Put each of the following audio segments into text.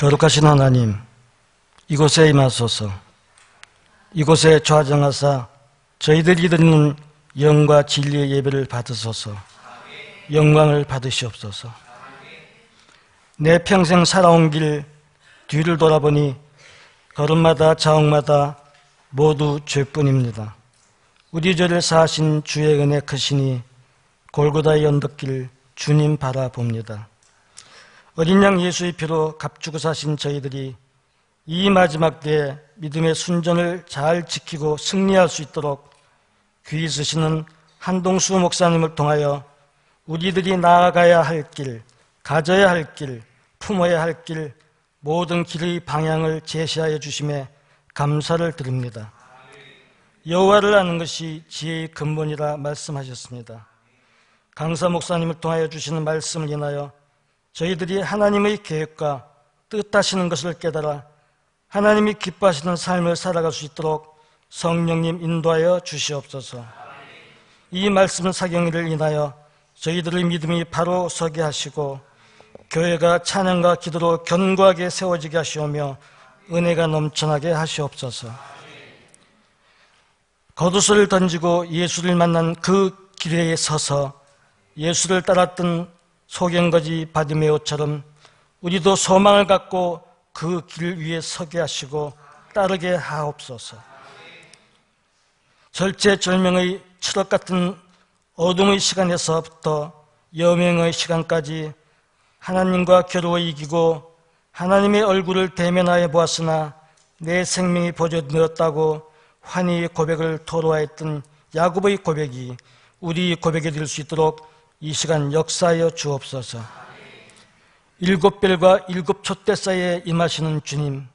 거룩하신 하나님, 이곳에 임하소서. 이곳에 좌정하사 저희들이 드리는 영과 진리의 예배를 받으소서. 영광을 받으시옵소서. 내 평생 살아온 길 뒤를 돌아보니 걸음마다 자옥마다 모두 죄뿐입니다. 우리 죄를 사하신 주의 은혜 크시니 골고다의 언덕길 주님 바라봅니다. 어린 양 예수의 피로 값주고 사신 저희들이 이 마지막 때에 믿음의 순전을 잘 지키고 승리할 수 있도록 귀히 쓰시는 한동수 목사님을 통하여 우리들이 나아가야 할 길, 가져야 할 길, 품어야 할 길, 모든 길의 방향을 제시하여 주심에 감사를 드립니다. 여호와를 아는 것이 지혜의 근본이라 말씀하셨습니다. 강사 목사님을 통하여 주시는 말씀을 인하여 저희들이 하나님의 계획과 뜻하시는 것을 깨달아 하나님이 기뻐하시는 삶을 살아갈 수 있도록 성령님 인도하여 주시옵소서. 이 말씀 사경일을 인하여 저희들의 믿음이 바로 서게 하시고 교회가 찬양과 기도로 견고하게 세워지게 하시오며 은혜가 넘쳐나게 하시옵소서. 겉옷을 던지고 예수를 만난 그 길에 서서 예수를 따랐던 소경거지 바디메오처럼 우리도 소망을 갖고 그 길 위에 서게 하시고 따르게 하옵소서. 절체절명의 추락 같은 어둠의 시간에서부터 여명의 시간까지 하나님과 겨루어 이기고 하나님의 얼굴을 대면하여 보았으나 내 생명이 보존되었다고 환희의 고백을 토로하였던 야곱의 고백이 우리 고백이 될 수 있도록 이 시간 역사하여 주옵소서. 7별과 7촛대 사이에 임하시는 주님,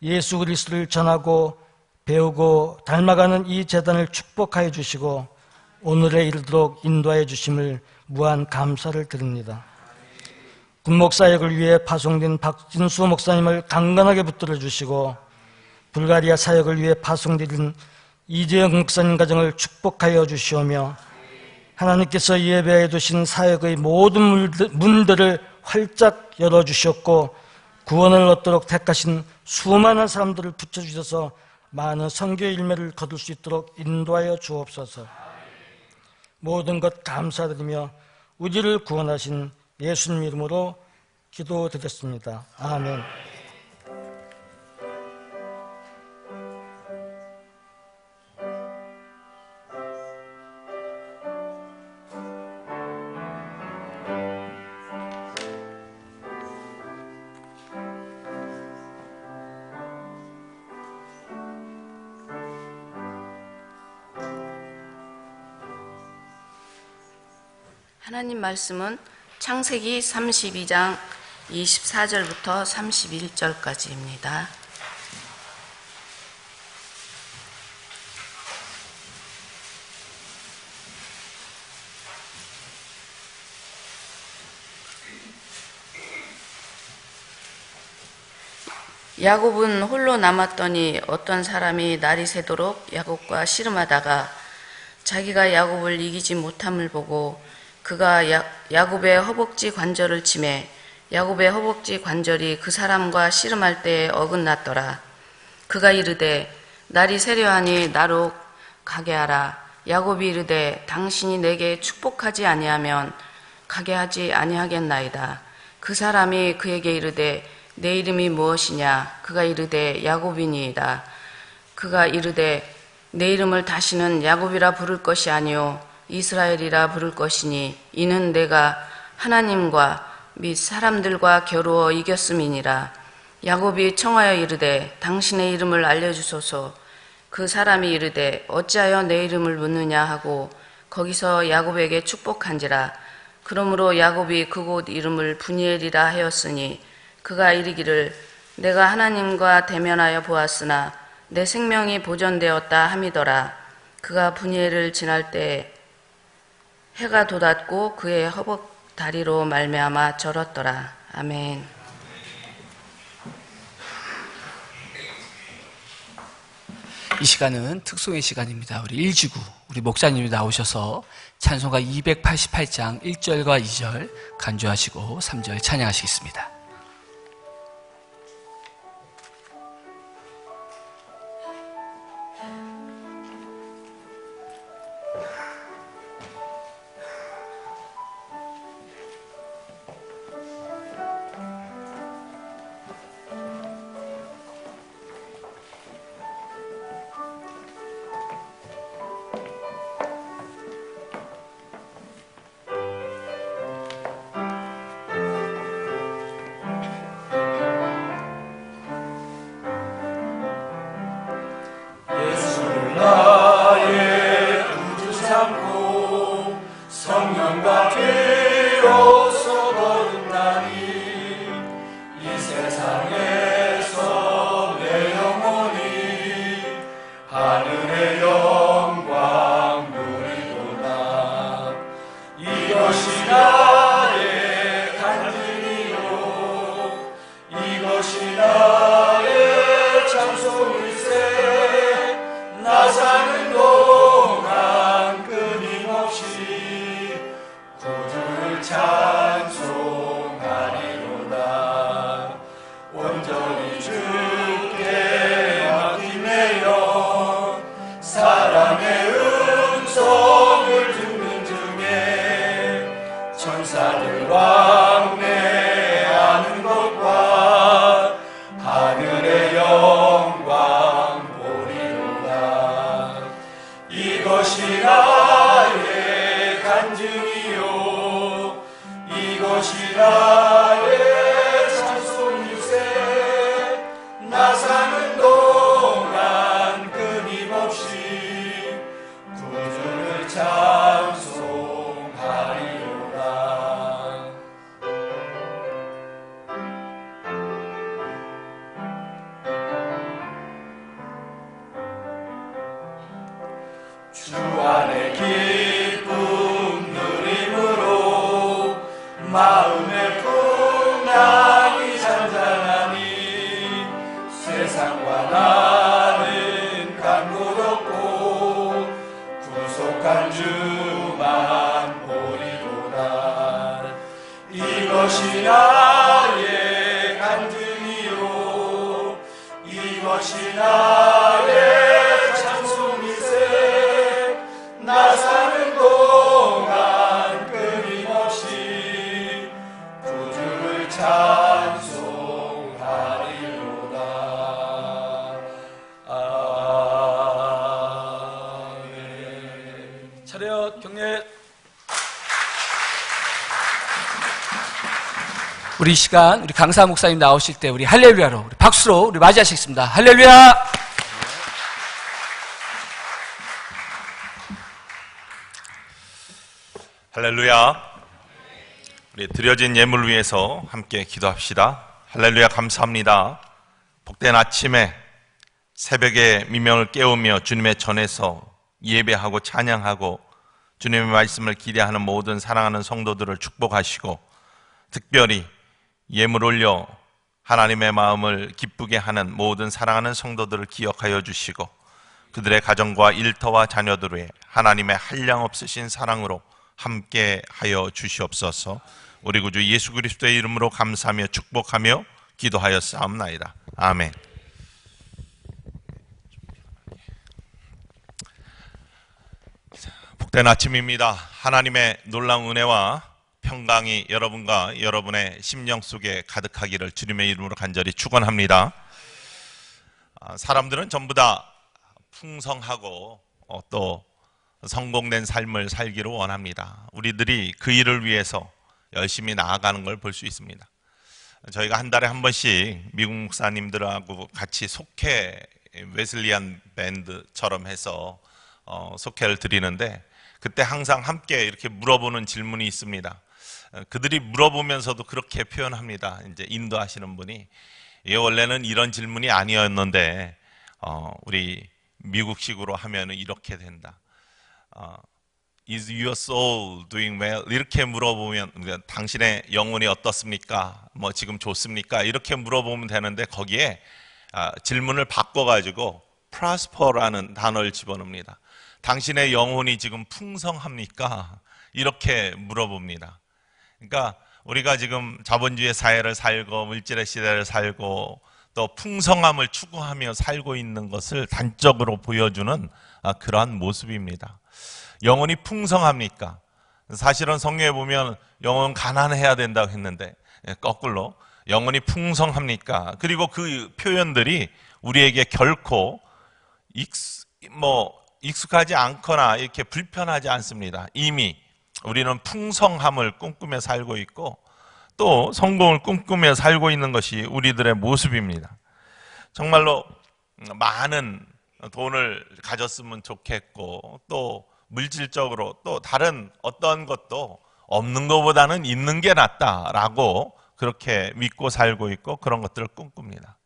예수 그리스도를 전하고 배우고 닮아가는 이 재단을 축복하여 주시고 오늘에 이르도록 인도하여 주심을 무한 감사를 드립니다. 군목사역을 위해 파송된 박진수 목사님을 강건하게 붙들어 주시고 불가리아 사역을 위해 파송된 이재영 목사님 가정을 축복하여 주시오며 하나님께서 예배해 두신 사역의 모든 문들을 활짝 열어주셨고 구원을 얻도록 택하신 수많은 사람들을 붙여주셔서 많은 선교의 일매를 거둘 수 있도록 인도하여 주옵소서. 모든 것 감사드리며 우리를 구원하신 예수님 이름으로 기도드렸습니다. 아멘. 하나님 말씀은 창세기 32장 24절부터 31절까지입니다. 야곱은 홀로 남았더니 어떤 사람이 날이 새도록 야곱과 씨름하다가 자기가 야곱을 이기지 못함을 보고 그가 야곱의 허벅지 관절을 치매 야곱의 허벅지 관절이 그 사람과 씨름할 때에 어긋났더라. 그가 이르되 날이 새려하니 나로 가게 하라. 야곱이 이르되 당신이 내게 축복하지 아니하면 가게 하지 아니하겠나이다. 그 사람이 그에게 이르되 내 이름이 무엇이냐? 그가 이르되 야곱이니이다. 그가 이르되 내 이름을 다시는 야곱이라 부를 것이 아니요 이스라엘이라 부를 것이니 이는 내가 하나님과 및 사람들과 겨루어 이겼음이니라. 야곱이 청하여 이르되 당신의 이름을 알려주소서. 그 사람이 이르되 어찌하여 내 이름을 묻느냐 하고 거기서 야곱에게 축복한지라. 그러므로 야곱이 그곳 이름을 브니엘이라 하였으니 그가 이르기를 내가 하나님과 대면하여 보았으나 내 생명이 보존되었다 함이더라. 그가 브니엘을 지날 때 해가 돋았고 그의 허벅 다리로 말미암아 절었더라. 아멘. 이 시간은 특송의 시간입니다. 우리 일지구 우리 목사님이 나오셔서 찬송가 288장 1절과 2절 간주하시고 3절 찬양하시겠습니다. 우리 이 시간 우리 강사 목사님 나오실 때 우리 할렐루야로 우리 박수로 우리 맞이하시겠습니다. 할렐루야. 할렐루야. 우리 드려진 예물을 위해서 함께 기도합시다. 할렐루야. 감사합니다. 복된 아침에 새벽에 미명을 깨우며 주님의 전에서 예배하고 찬양하고 주님의 말씀을 기대하는 모든 사랑하는 성도들을 축복하시고 특별히 예물 올려 하나님의 마음을 기쁘게 하는 모든 사랑하는 성도들을 기억하여 주시고 그들의 가정과 일터와 자녀들의 하나님의 한량없으신 사랑으로 함께 하여 주시옵소서. 우리 구주 예수 그리스도의 이름으로 감사하며 축복하며 기도하였사옵나이다. 아멘. 복된 아침입니다. 하나님의 놀라운 은혜와 평강이 여러분과 여러분의 심령 속에 가득하기를 주님의 이름으로 간절히 축원합니다. 사람들은 전부 다 풍성하고 또 성공된 삶을 살기를 원합니다. 우리들이 그 일을 위해서 열심히 나아가는 걸 볼 수 있습니다. 저희가 한 달에 한 번씩 미국 목사님들하고 같이 속회 웨슬리안 밴드처럼 해서 속회를 드리는데 그때 항상 함께 이렇게 물어보는 질문이 있습니다. 그들이 물어보면서도 그렇게 표현합니다. 이제 인도하시는 분이 원래는 이런 질문이 아니었는데 우리 미국식으로 하면 이렇게 된다. Is your soul doing well? 이렇게 물어보면 당신의 영혼이 어떻습니까? 뭐 지금 좋습니까? 이렇게 물어보면 되는데 거기에 질문을 바꿔가지고 prosper라는 단어를 집어넣습니다. 당신의 영혼이 지금 풍성합니까? 이렇게 물어봅니다. 그러니까 우리가 지금 자본주의 사회를 살고 물질의 시대를 살고 또 풍성함을 추구하며 살고 있는 것을 단적으로 보여주는 그러한 모습입니다. 영혼이 풍성합니까? 사실은 성경에 보면 영혼은 가난해야 된다고 했는데 거꾸로 영혼이 풍성합니까? 그리고 그 표현들이 우리에게 결코 익숙하지 않거나 이렇게 불편하지 않습니다. 이미 우리는 풍성함을 꿈꾸며 살고 있고 또 성공을 꿈꾸며 살고 있는 것이 우리들의 모습입니다. 정말로 많은 돈을 가졌으면 좋겠고 또 물질적으로 또 다른 어떤 것도 없는 것보다는 있는 게 낫다라고 그렇게 믿고 살고 있고 그런 것들을 꿈꿉니다.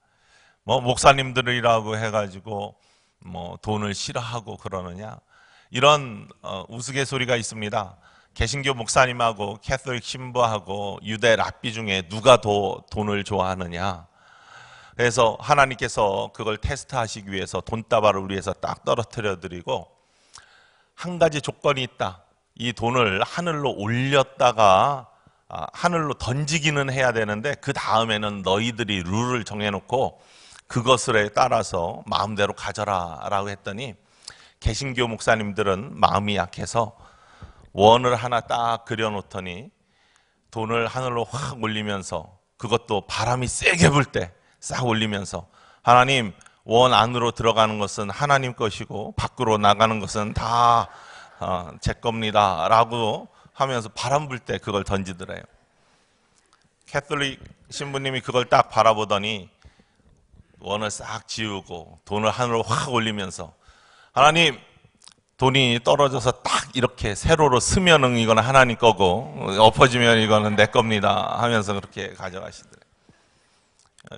목사님들이라고 해가지고 돈을 싫어하고 그러느냐, 이런 우스갯소리가 있습니다. 개신교 목사님하고 캐톨릭 신부하고 유대 랍비 중에 누가 더 돈을 좋아하느냐. 그래서 하나님께서 그걸 테스트하시기 위해서 돈다발을 위해서 딱 떨어뜨려 드리고 한 가지 조건이 있다. 이 돈을 하늘로 올렸다가 하늘로 던지기는 해야 되는데 그 다음에는 너희들이 룰을 정해놓고 그것에 따라서 마음대로 가져라 라고 했더니 개신교 목사님들은 마음이 약해서 원을 하나 딱 그려놓더니 돈을 하늘로 확 올리면서 그것도 바람이 세게 불 때 싹 올리면서 하나님, 원 안으로 들어가는 것은 하나님 것이고 밖으로 나가는 것은 다 제 겁니다 라고 하면서 바람 불 때 그걸 던지더래요. 캐톨릭 신부님이 그걸 딱 바라보더니 원을 싹 지우고 돈을 하늘로 확 올리면서 하나님, 돈이 떨어져서 딱 이렇게 세로로 스면은 이거는 하나님 거고 엎어지면 이거는 내 겁니다 하면서 그렇게 가져가시더래요.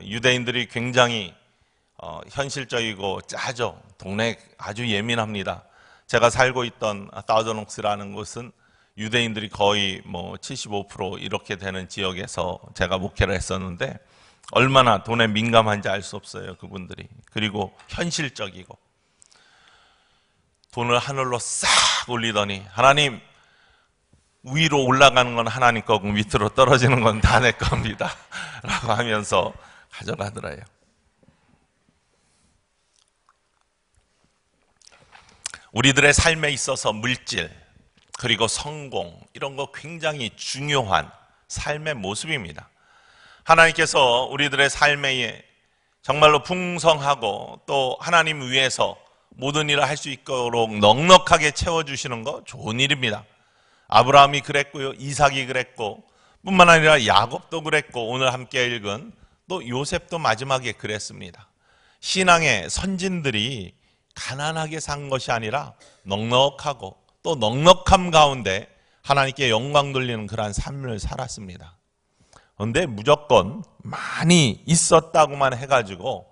유대인들이 굉장히 현실적이고 짜죠. 동네 아주 예민합니다. 제가 살고 있던 다우전옥스라는 곳은 유대인들이 거의 75% 이렇게 되는 지역에서 제가 목회를 했었는데 얼마나 돈에 민감한지 알 수 없어요, 그분들이. 그리고 현실적이고 돈을 하늘로 싹 올리더니 하나님, 위로 올라가는 건 하나님 거고 밑으로 떨어지는 건 다 내 겁니다 라고 하면서 가져가더래요. 우리들의 삶에 있어서 물질 그리고 성공 이런 거 굉장히 중요한 삶의 모습입니다. 하나님께서 우리들의 삶에 정말로 풍성하고 또 하나님 위해서 모든 일을 할 수 있도록 넉넉하게 채워주시는 거 좋은 일입니다. 아브라함이 그랬고요, 이삭이 그랬고 뿐만 아니라 야곱도 그랬고 오늘 함께 읽은 또 요셉도 마지막에 그랬습니다. 신앙의 선진들이 가난하게 산 것이 아니라 넉넉하고 또 넉넉함 가운데 하나님께 영광 돌리는 그러한 삶을 살았습니다. 그런데 무조건 많이 있었다고만 해가지고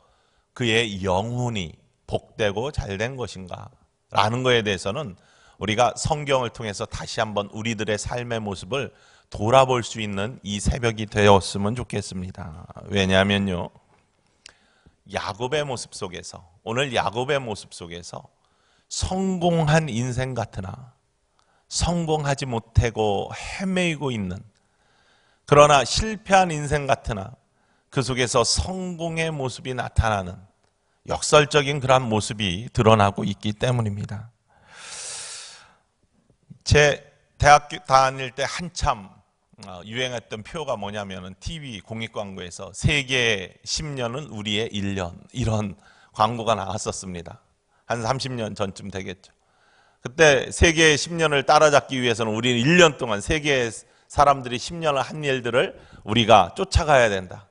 그의 영혼이 복되고 잘된 것인가 라는 것에 대해서는 우리가 성경을 통해서 다시 한번 우리들의 삶의 모습을 돌아볼 수 있는 이 새벽이 되었으면 좋겠습니다. 왜냐하면요, 야곱의 모습 속에서, 오늘 야곱의 모습 속에서 성공한 인생 같으나 성공하지 못하고 헤매이고 있는, 그러나 실패한 인생 같으나 그 속에서 성공의 모습이 나타나는 역설적인 그러한 모습이 드러나고 있기 때문입니다. 제 대학교 다닐 때 한참 유행했던 표가 뭐냐면은 TV 공익광고에서 세계의 10년은 우리의 1년, 이런 광고가 나왔었습니다. 한 30년 전쯤 되겠죠. 그때 세계의 10년을 따라잡기 위해서는 우리는 1년 동안 세계의 사람들이 10년을 한 일들을 우리가 쫓아가야 된다.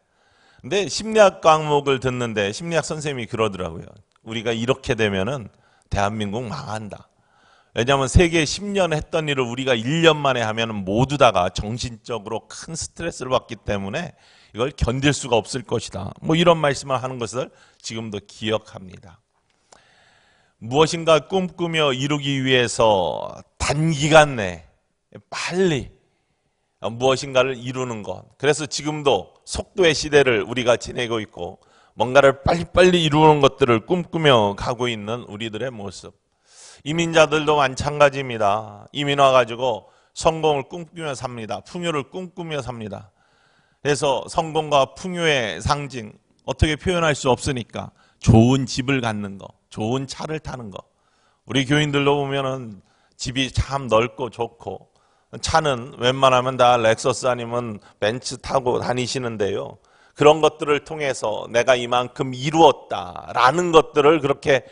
근데 심리학 과목을 듣는데 심리학 선생님이 그러더라고요. 우리가 이렇게 되면은 대한민국 망한다. 왜냐하면 세계 10년 했던 일을 우리가 1년 만에 하면 모두 다가 정신적으로 큰 스트레스를 받기 때문에 이걸 견딜 수가 없을 것이다. 이런 말씀을 하는 것을 지금도 기억합니다. 무엇인가 꿈꾸며 이루기 위해서 단기간 내에 빨리 무엇인가를 이루는 것. 그래서 지금도 속도의 시대를 우리가 지내고 있고 뭔가를 빨리빨리 이루는 것들을 꿈꾸며 가고 있는 우리들의 모습. 이민자들도 마찬가지입니다. 이민 와가지고 성공을 꿈꾸며 삽니다. 풍요를 꿈꾸며 삽니다. 그래서 성공과 풍요의 상징, 어떻게 표현할 수 없으니까 좋은 집을 갖는 거, 좋은 차를 타는 거. 우리 교인들로 보면은 집이 참 넓고 좋고 차는 웬만하면 다 렉서스 아니면 벤츠 타고 다니시는데요. 그런 것들을 통해서 내가 이만큼 이루었다라는 것들을 그렇게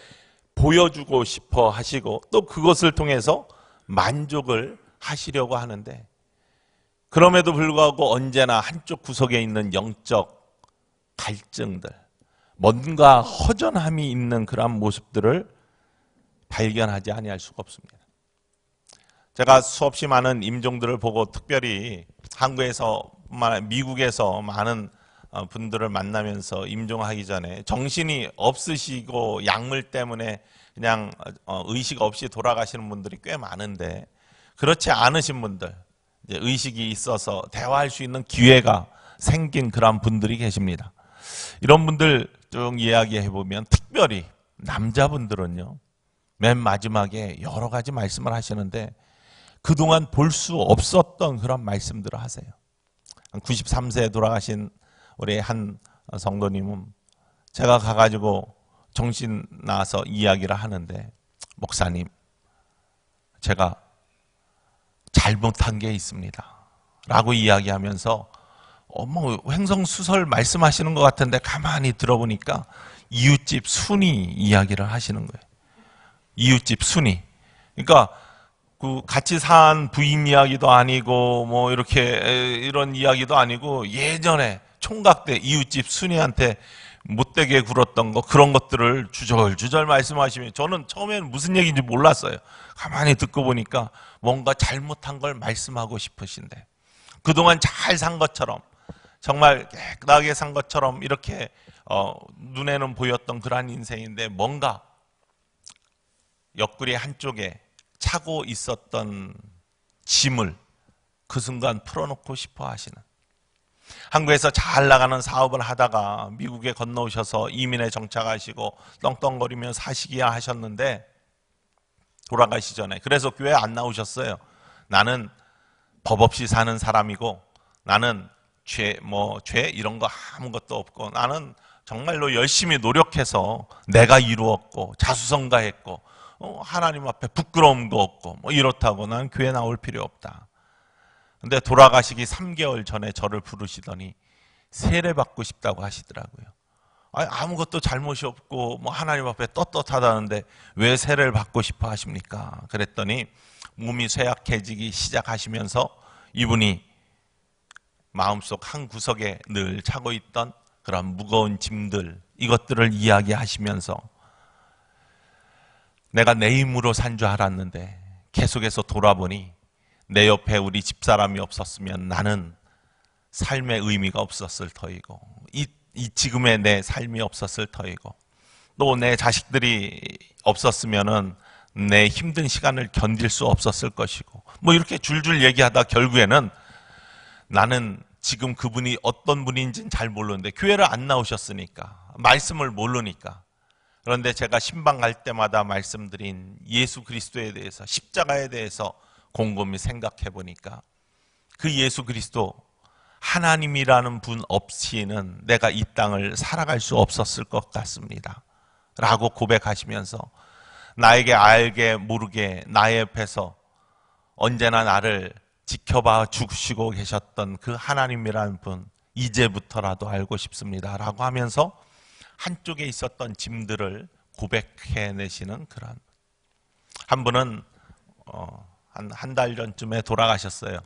보여주고 싶어 하시고 또 그것을 통해서 만족을 하시려고 하는데 그럼에도 불구하고 언제나 한쪽 구석에 있는 영적 갈증들, 뭔가 허전함이 있는 그런 모습들을 발견하지 아니할 수가 없습니다. 제가 수없이 많은 임종들을 보고 특별히 한국에서, 미국에서 많은 분들을 만나면서 임종하기 전에 정신이 없으시고 약물 때문에 그냥 의식 없이 돌아가시는 분들이 꽤 많은데 그렇지 않으신 분들, 이제 의식이 있어서 대화할 수 있는 기회가 생긴 그런 분들이 계십니다. 이런 분들 쭉 이야기해 보면 특별히 남자분들은요, 맨 마지막에 여러 가지 말씀을 하시는데 그동안 볼 수 없었던 그런 말씀들을 하세요. 93세에 돌아가신 우리 한 성도님은 제가 가가지고 정신 나서 이야기를 하는데 목사님, 제가 잘못한 게 있습니다 라고 이야기하면서 뭐 횡성수설 말씀하시는 것 같은데 가만히 들어보니까 이웃집 순이 이야기를 하시는 거예요. 이웃집 순이. 그러니까 그 같이 산 부인 이야기도 아니고 뭐 이렇게 이런 이야기도 아니고 예전에 총각 때 이웃집 순이한테 못되게 굴었던 거 그런 것들을 주절주절 말씀하시면 저는 처음에는 무슨 얘기인지 몰랐어요. 가만히 듣고 보니까 뭔가 잘못한 걸 말씀하고 싶으신데 그동안 잘 산 것처럼 정말 깨끗하게 산 것처럼 이렇게 눈에는 보였던 그러한 인생인데 뭔가 옆구리 한쪽에 차고 있었던 짐을 그 순간 풀어놓고 싶어 하시는, 한국에서 잘 나가는 사업을 하다가 미국에 건너오셔서 이민에 정착하시고 떵떵거리며 사시기야 하셨는데 돌아가시 전에 그래서 교회 안 나오셨어요. 나는 법 없이 사는 사람이고 나는 죄 이런 거 아무것도 없고 나는 정말로 열심히 노력해서 내가 이루었고 자수성가했고 하나님 앞에 부끄러움도 없고 뭐 이렇다고 난 교회 나올 필요 없다. 근데 돌아가시기 3개월 전에 저를 부르시더니 세례 받고 싶다고 하시더라고요. 아무것도 잘못이 없고 뭐 하나님 앞에 떳떳하다는데 왜 세례를 받고 싶어 하십니까? 그랬더니 몸이 쇠약해지기 시작하시면서 이분이 마음속 한 구석에 늘 차고 있던 그런 무거운 짐들, 이것들을 이야기하시면서 내가 내 힘으로 산 줄 알았는데 계속해서 돌아보니 내 옆에 우리 집사람이 없었으면 나는 삶의 의미가 없었을 터이고 이 지금의 내 삶이 없었을 터이고 또 내 자식들이 없었으면은 내 힘든 시간을 견딜 수 없었을 것이고 뭐 이렇게 줄줄 얘기하다 결국에는 나는 지금 그분이 어떤 분인지는 잘 모르는데 교회를 안 나오셨으니까 말씀을 모르니까 그런데 제가 신방 갈 때마다 말씀드린 예수 그리스도에 대해서 십자가에 대해서 곰곰이 생각해 보니까 그 예수 그리스도 하나님이라는 분 없이는 내가 이 땅을 살아갈 수 없었을 것 같습니다 라고 고백하시면서 나에게 알게 모르게 나의 옆에서 언제나 나를 지켜봐 주시고 계셨던 그 하나님이라는 분 이제부터라도 알고 싶습니다 라고 하면서 한쪽에 있었던 짐들을 고백해내시는 그런 한 분은 한 달 전쯤에 돌아가셨어요.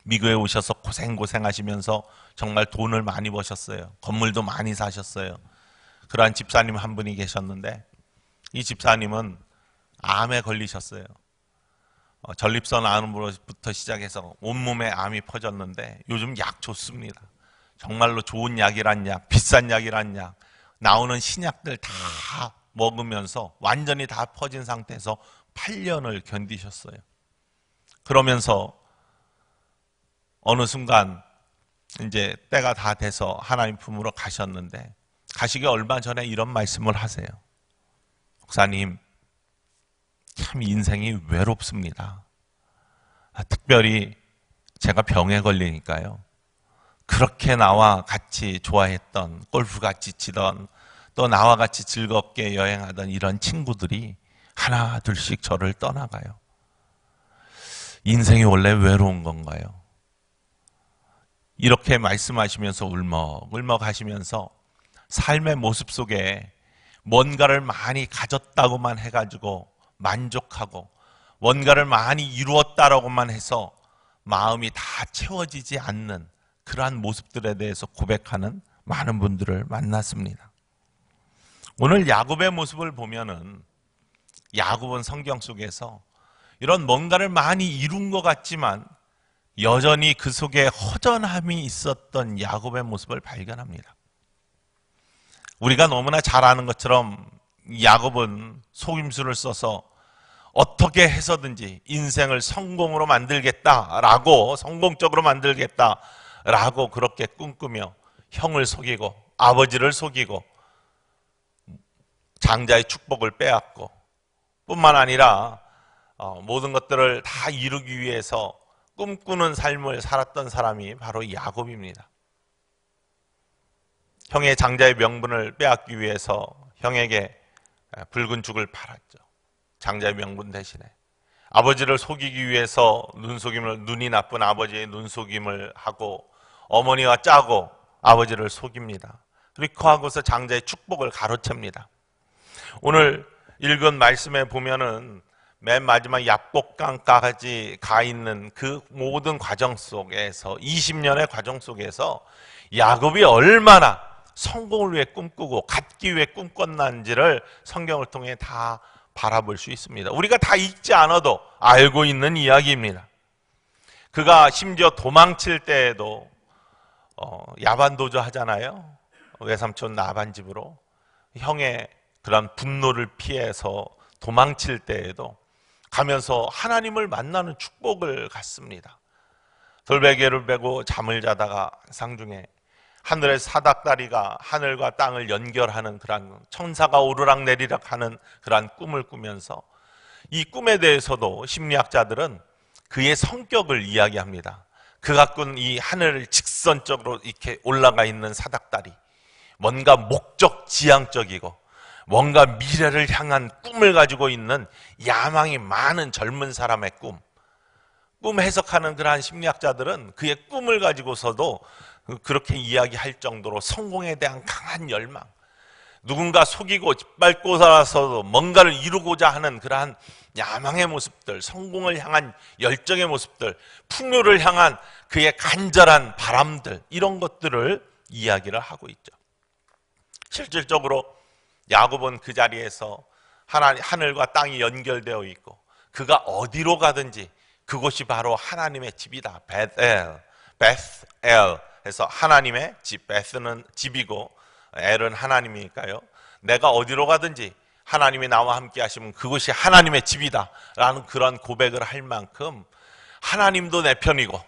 미국에 오셔서 고생하시면서 정말 돈을 많이 버셨어요. 건물도 많이 사셨어요. 그러한 집사님 한 분이 계셨는데 이 집사님은 암에 걸리셨어요. 전립선 암으로부터 시작해서 온몸에 암이 퍼졌는데 요즘 약 좋습니다. 정말로 좋은 약이란 약, 비싼 약이란 약, 나오는 신약들 다 먹으면서 완전히 다 퍼진 상태에서 8년을 견디셨어요. 그러면서 어느 순간 이제 때가 다 돼서 하나님 품으로 가셨는데 가시기 얼마 전에 이런 말씀을 하세요. 목사님, 참 인생이 외롭습니다. 특별히 제가 병에 걸리니까요. 그렇게 나와 같이 좋아했던, 골프 같이 치던, 또 나와 같이 즐겁게 여행하던 이런 친구들이 하나 둘씩 저를 떠나가요. 인생이 원래 외로운 건가요? 이렇게 말씀하시면서 울먹울먹 하시면서 삶의 모습 속에 뭔가를 많이 가졌다고만 해가지고 만족하고 뭔가를 많이 이루었다라고만 해서 마음이 다 채워지지 않는 그러한 모습들에 대해서 고백하는 많은 분들을 만났습니다. 오늘 야곱의 모습을 보면은 야곱은 성경 속에서 이런 뭔가를 많이 이룬 것 같지만 여전히 그 속에 허전함이 있었던 야곱의 모습을 발견합니다. 우리가 너무나 잘 아는 것처럼 야곱은 속임수를 써서 어떻게 해서든지 인생을 성공으로 만들겠다라고, 성공적으로 만들겠다라고 그렇게 꿈꾸며 형을 속이고 아버지를 속이고 장자의 축복을 빼앗고 뿐만 아니라 모든 것들을 다 이루기 위해서 꿈꾸는 삶을 살았던 사람이 바로 야곱입니다. 형의 장자의 명분을 빼앗기 위해서 형에게 붉은 죽을 팔았죠. 장자의 명분 대신에. 아버지를 속이기 위해서 눈이 나쁜 아버지의 눈속임을 하고 어머니와 짜고 아버지를 속입니다. 그리고 하고서 장자의 축복을 가로챕니다. 오늘 읽은 말씀에 보면은 맨 마지막 야복강까지 가 있는 그 모든 과정 속에서 20년의 과정 속에서 야곱이 얼마나 성공을 위해 꿈꾸고 갖기 위해 꿈꿨는지를 성경을 통해 다 바라볼 수 있습니다. 우리가 다 읽지 않아도 알고 있는 이야기입니다. 그가 심지어 도망칠 때에도 야반도주 하잖아요. 외삼촌 라반 집으로 형의 그런 분노를 피해서 도망칠 때에도 가면서 하나님을 만나는 축복을 갖습니다. 돌베개를 베고 잠을 자다가 상중에 하늘의 사닥다리가 하늘과 땅을 연결하는 그런 천사가 오르락내리락 하는 그런 꿈을 꾸면서 이 꿈에 대해서도 심리학자들은 그의 성격을 이야기합니다. 그가 꾼 이 하늘을 직선적으로 이렇게 올라가 있는 사닥다리, 뭔가 목적 지향적이고 뭔가 미래를 향한 꿈을 가지고 있는 야망이 많은 젊은 사람의 꿈 해석하는 그러한 심리학자들은 그의 꿈을 가지고서도 그렇게 이야기할 정도로 성공에 대한 강한 열망, 누군가 속이고 짓밟고 살아서도 뭔가를 이루고자 하는 그러한 야망의 모습들, 성공을 향한 열정의 모습들, 풍요를 향한 그의 간절한 바람들, 이런 것들을 이야기를 하고 있죠. 실질적으로 야곱은 그 자리에서 하늘과 땅이 연결되어 있고 그가 어디로 가든지 그곳이 바로 하나님의 집이다. 베ഥ엘 해서 하나님의 집, 베스는 집이고 엘은 하나님이니까요. 내가 어디로 가든지 하나님이 나와 함께 하시면 그곳이 하나님의 집이다 라는 그런 고백을 할 만큼 하나님도 내 편이고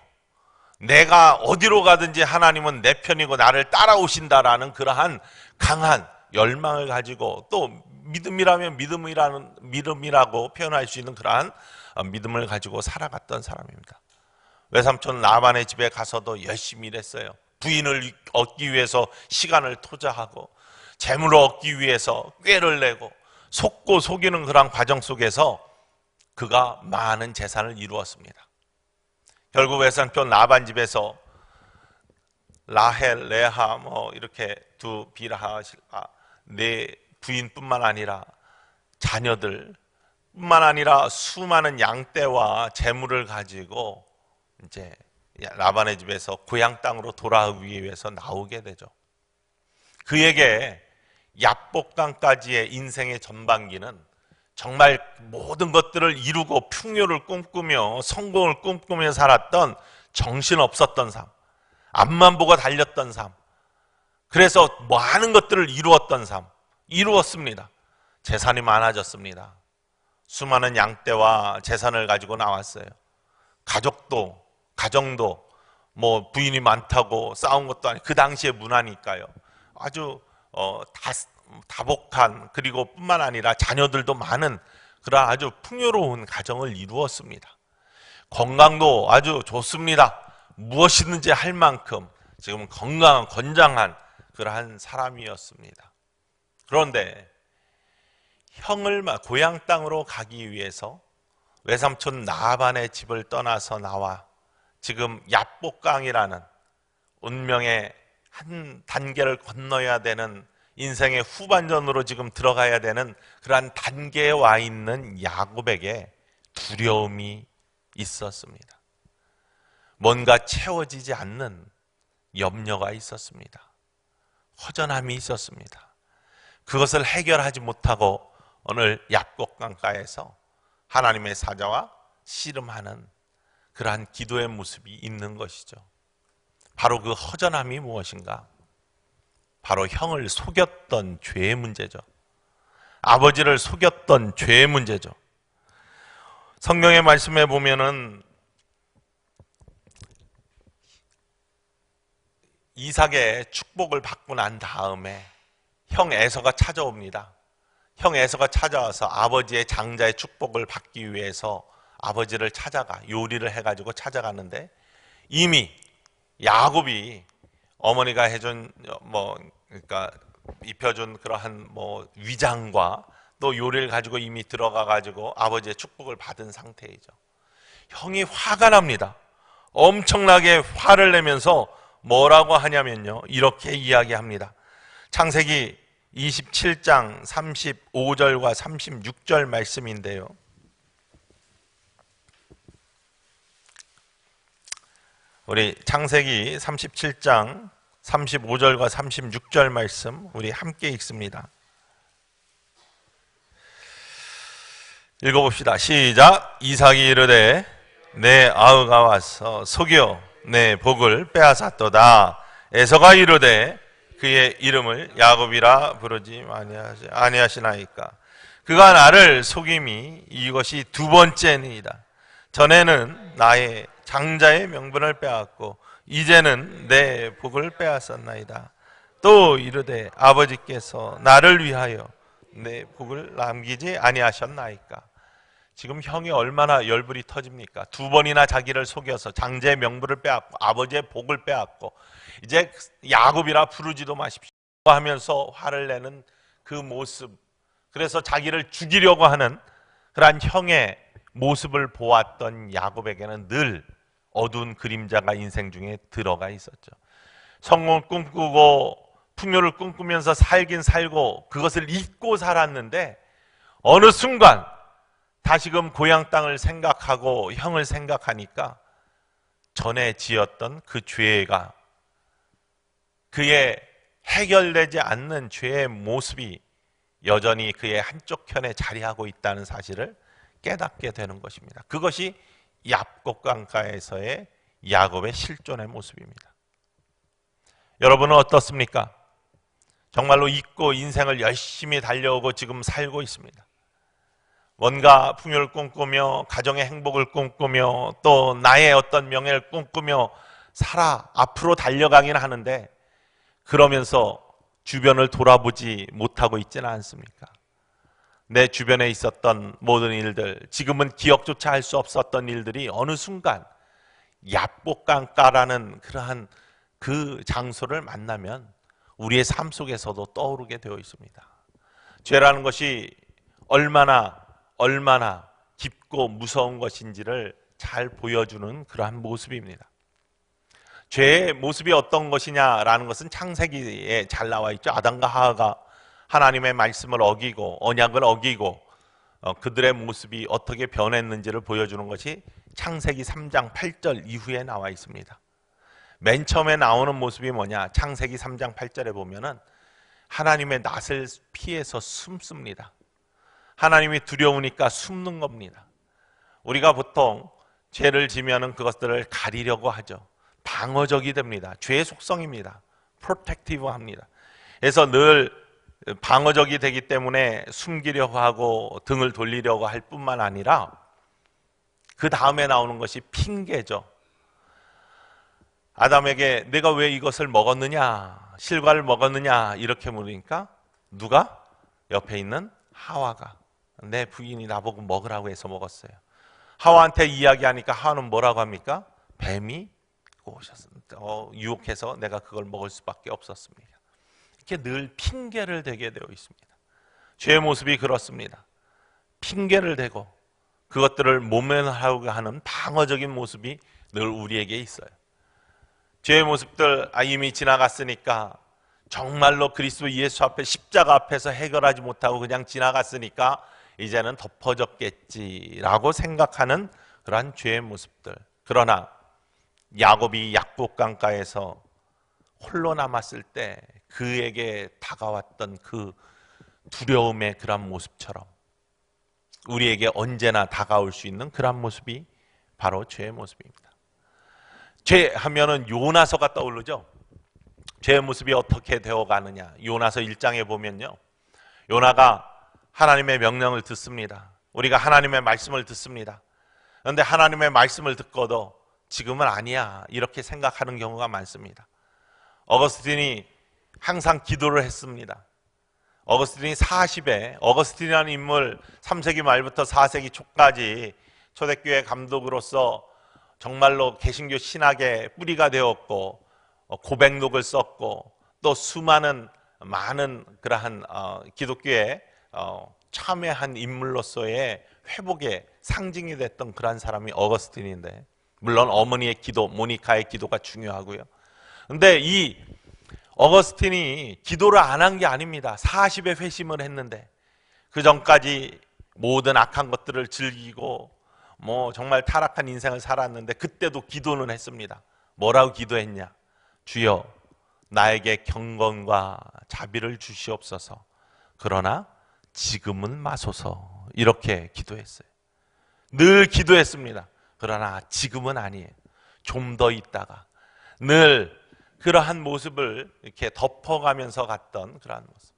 내가 어디로 가든지 하나님은 내 편이고 나를 따라오신다라는 그러한 강한 열망을 가지고, 또 믿음이라면 믿음이라고 표현할 수 있는 그러한 믿음을 가지고 살아갔던 사람입니다. 외삼촌 라반의 집에 가서도 열심히 일했어요. 부인을 얻기 위해서 시간을 투자하고 재물을 얻기 위해서 꾀를 내고 속고 속이는 그런 과정 속에서 그가 많은 재산을 이루었습니다. 결국 외삼촌 라반 집에서 라헬, 레하 이렇게 두 빌하, 네 부인뿐만 아니라 자녀들 뿐만 아니라 수많은 양떼와 재물을 가지고 이제 라반의 집에서 고향 땅으로 돌아오기 위해서 나오게 되죠. 그에게 야복강까지의 인생의 전반기는 정말 모든 것들을 이루고 풍요를 꿈꾸며 성공을 꿈꾸며 살았던 정신없었던 삶, 앞만 보고 달렸던 삶, 그래서 많은 것들을 이루었던 삶, 이루었습니다. 재산이 많아졌습니다. 수많은 양떼와 재산을 가지고 나왔어요. 가정도 부인이 많다고 싸운 것도 아니고 그 당시의 문화니까요. 아주 다복한, 그리고 뿐만 아니라 자녀들도 많은 그런 아주 풍요로운 가정을 이루었습니다. 건강도 아주 좋습니다. 무엇이든지 할 만큼 지금 건강한 건장한 그러한 사람이었습니다. 그런데 형을 고향 땅으로 가기 위해서 외삼촌 나반의 집을 떠나서 나와 지금 야복강이라는 운명의 한 단계를 건너야 되는 인생의 후반전으로 지금 들어가야 되는 그러한 단계에 와 있는 야곱에게 두려움이 있었습니다. 뭔가 채워지지 않는 염려가 있었습니다. 허전함이 있었습니다. 그것을 해결하지 못하고 오늘 야복강가에서 하나님의 사자와 씨름하는 그러한 기도의 모습이 있는 것이죠. 바로 그 허전함이 무엇인가? 바로 형을 속였던 죄의 문제죠. 아버지를 속였던 죄의 문제죠. 성경의 말씀에 보면은 이삭의 축복을 받고 난 다음에 형 에서가 찾아옵니다. 형 에서가 찾아와서 아버지의 장자의 축복을 받기 위해서 아버지를 찾아가 요리를 해가지고 찾아가는데 이미 야곱이 어머니가 해준 그러니까 입혀준 그러한 위장과 또 요리를 가지고 이미 들어가 가지고 아버지의 축복을 받은 상태이죠. 형이 화가 납니다. 엄청나게 화를 내면서 뭐라고 하냐면요, 이렇게 이야기합니다. 창세기 27장 35절과 36절 말씀인데요, 우리 창세기 37장 35절과 36절 말씀 우리 함께 읽습니다. 읽어봅시다. 시작. 이삭이 이르되 내 아우가 와서 속여 내 복을 빼앗았도다. 에서가 이르되 그의 이름을 야곱이라 부르지 아니하시나이까. 그가 나를 속임이 이것이 두 번째니이다. 전에는 나의 장자의 명분을 빼앗고 이제는 내 복을 빼앗았나이다. 또 이르되 아버지께서 나를 위하여 내 복을 남기지 아니하셨나이까. 지금 형이 얼마나 열불이 터집니까? 두 번이나 자기를 속여서 장자의 명분을 빼앗고 아버지의 복을 빼앗고 이제 야곱이라 부르지도 마십시오 하면서 화를 내는 그 모습, 그래서 자기를 죽이려고 하는 그러한 형의 모습을 보았던 야곱에게는 늘 어두운 그림자가 인생 중에 들어가 있었죠. 성공을 꿈꾸고 풍요를 꿈꾸면서 살긴 살고 그것을 잊고 살았는데 어느 순간 다시금 고향 땅을 생각하고 형을 생각하니까 전에 지었던 그 죄가, 그의 해결되지 않는 죄의 모습이 여전히 그의 한쪽 편에 자리하고 있다는 사실을 깨닫게 되는 것입니다. 그것이 야복강가에서의 야곱의 실존의 모습입니다. 여러분은 어떻습니까? 정말로 잊고 인생을 열심히 달려오고 지금 살고 있습니다. 뭔가 풍요를 꿈꾸며 가정의 행복을 꿈꾸며 또 나의 어떤 명예를 꿈꾸며 앞으로 달려가긴 하는데 그러면서 주변을 돌아보지 못하고 있지는 않습니까? 내 주변에 있었던 모든 일들, 지금은 기억조차 할 수 없었던 일들이 어느 순간 야복강가라는 그러한 그 장소를 만나면 우리의 삶 속에서도 떠오르게 되어 있습니다. 죄라는 것이 얼마나 깊고 무서운 것인지를 잘 보여주는 그러한 모습입니다. 죄의 모습이 어떤 것이냐라는 것은 창세기에 잘 나와 있죠. 아담과 하와가 하나님의 말씀을 어기고 언약을 어기고 그들의 모습이 어떻게 변했는지를 보여주는 것이 창세기 3장 8절 이후에 나와 있습니다. 맨 처음에 나오는 모습이 뭐냐? 창세기 3장 8절에 보면은 하나님의 낯을 피해서 숨습니다. 하나님이 두려우니까 숨는 겁니다. 우리가 보통 죄를 지면은 그것들을 가리려고 하죠. 방어적이 됩니다. 죄의 속성입니다. 프로텍티브 합니다. 그래서 늘 방어적이 되기 때문에 숨기려고 하고 등을 돌리려고 할 뿐만 아니라 그 다음에 나오는 것이 핑계죠. 아담에게 내가 왜 이것을 먹었느냐, 실과를 먹었느냐 이렇게 물으니까 누가? 옆에 있는 하와가 내 부인이 나보고 먹으라고 해서 먹었어요. 하와한테 이야기하니까 하와는 뭐라고 합니까? 뱀이 꼬셨습니다. 유혹해서 내가 그걸 먹을 수밖에 없었습니다. 이렇게 늘 핑계를 대게 되어 있습니다. 죄의 모습이 그렇습니다. 핑계를 대고 그것들을 모면하려고 하는 방어적인 모습이 늘 우리에게 있어요. 죄의 모습들 이미 지나갔으니까, 정말로 그리스도 예수 앞에 십자가 앞에서 해결하지 못하고 그냥 지나갔으니까 이제는 덮어졌겠지라고 생각하는 그러한 죄의 모습들. 그러나 야곱이 약복강가에서 홀로 남았을 때 그에게 다가왔던 그 두려움의 그런 모습처럼 우리에게 언제나 다가올 수 있는 그런 모습이 바로 죄의 모습입니다. 죄 하면은 요나서가 떠오르죠. 죄의 모습이 어떻게 되어가느냐. 요나서 1장에 보면요, 요나가 하나님의 명령을 듣습니다. 우리가 하나님의 말씀을 듣습니다. 그런데 하나님의 말씀을 듣고도 지금은 아니야 이렇게 생각하는 경우가 많습니다. 어거스틴이 항상 기도를 했습니다. 어거스틴이 40에, 어거스틴이라는 인물 3세기 말부터 4세기 초까지 초대교회 감독으로서 정말로 개신교 신학의 뿌리가 되었고, 고백록을 썼고, 또 수많은 많은 그러한 기독교에 참여한 인물로서의 회복의 상징이 됐던 그러한 사람이 어거스틴인데, 물론 어머니의 기도, 모니카의 기도가 중요하고요. 근데 이 어거스틴이 기도를 안 한 게 아닙니다. 40에 회심을 했는데 그 전까지 모든 악한 것들을 즐기고 정말 타락한 인생을 살았는데 그때도 기도는 했습니다. 뭐라고 기도했냐? 주여, 나에게 경건과 자비를 주시옵소서. 그러나 지금은 마소서. 이렇게 기도했어요. 늘 기도했습니다. 그러나 지금은 아니에요. 좀 더 있다가. 늘 그러한 모습을 이렇게 덮어가면서 갔던 그러한 모습.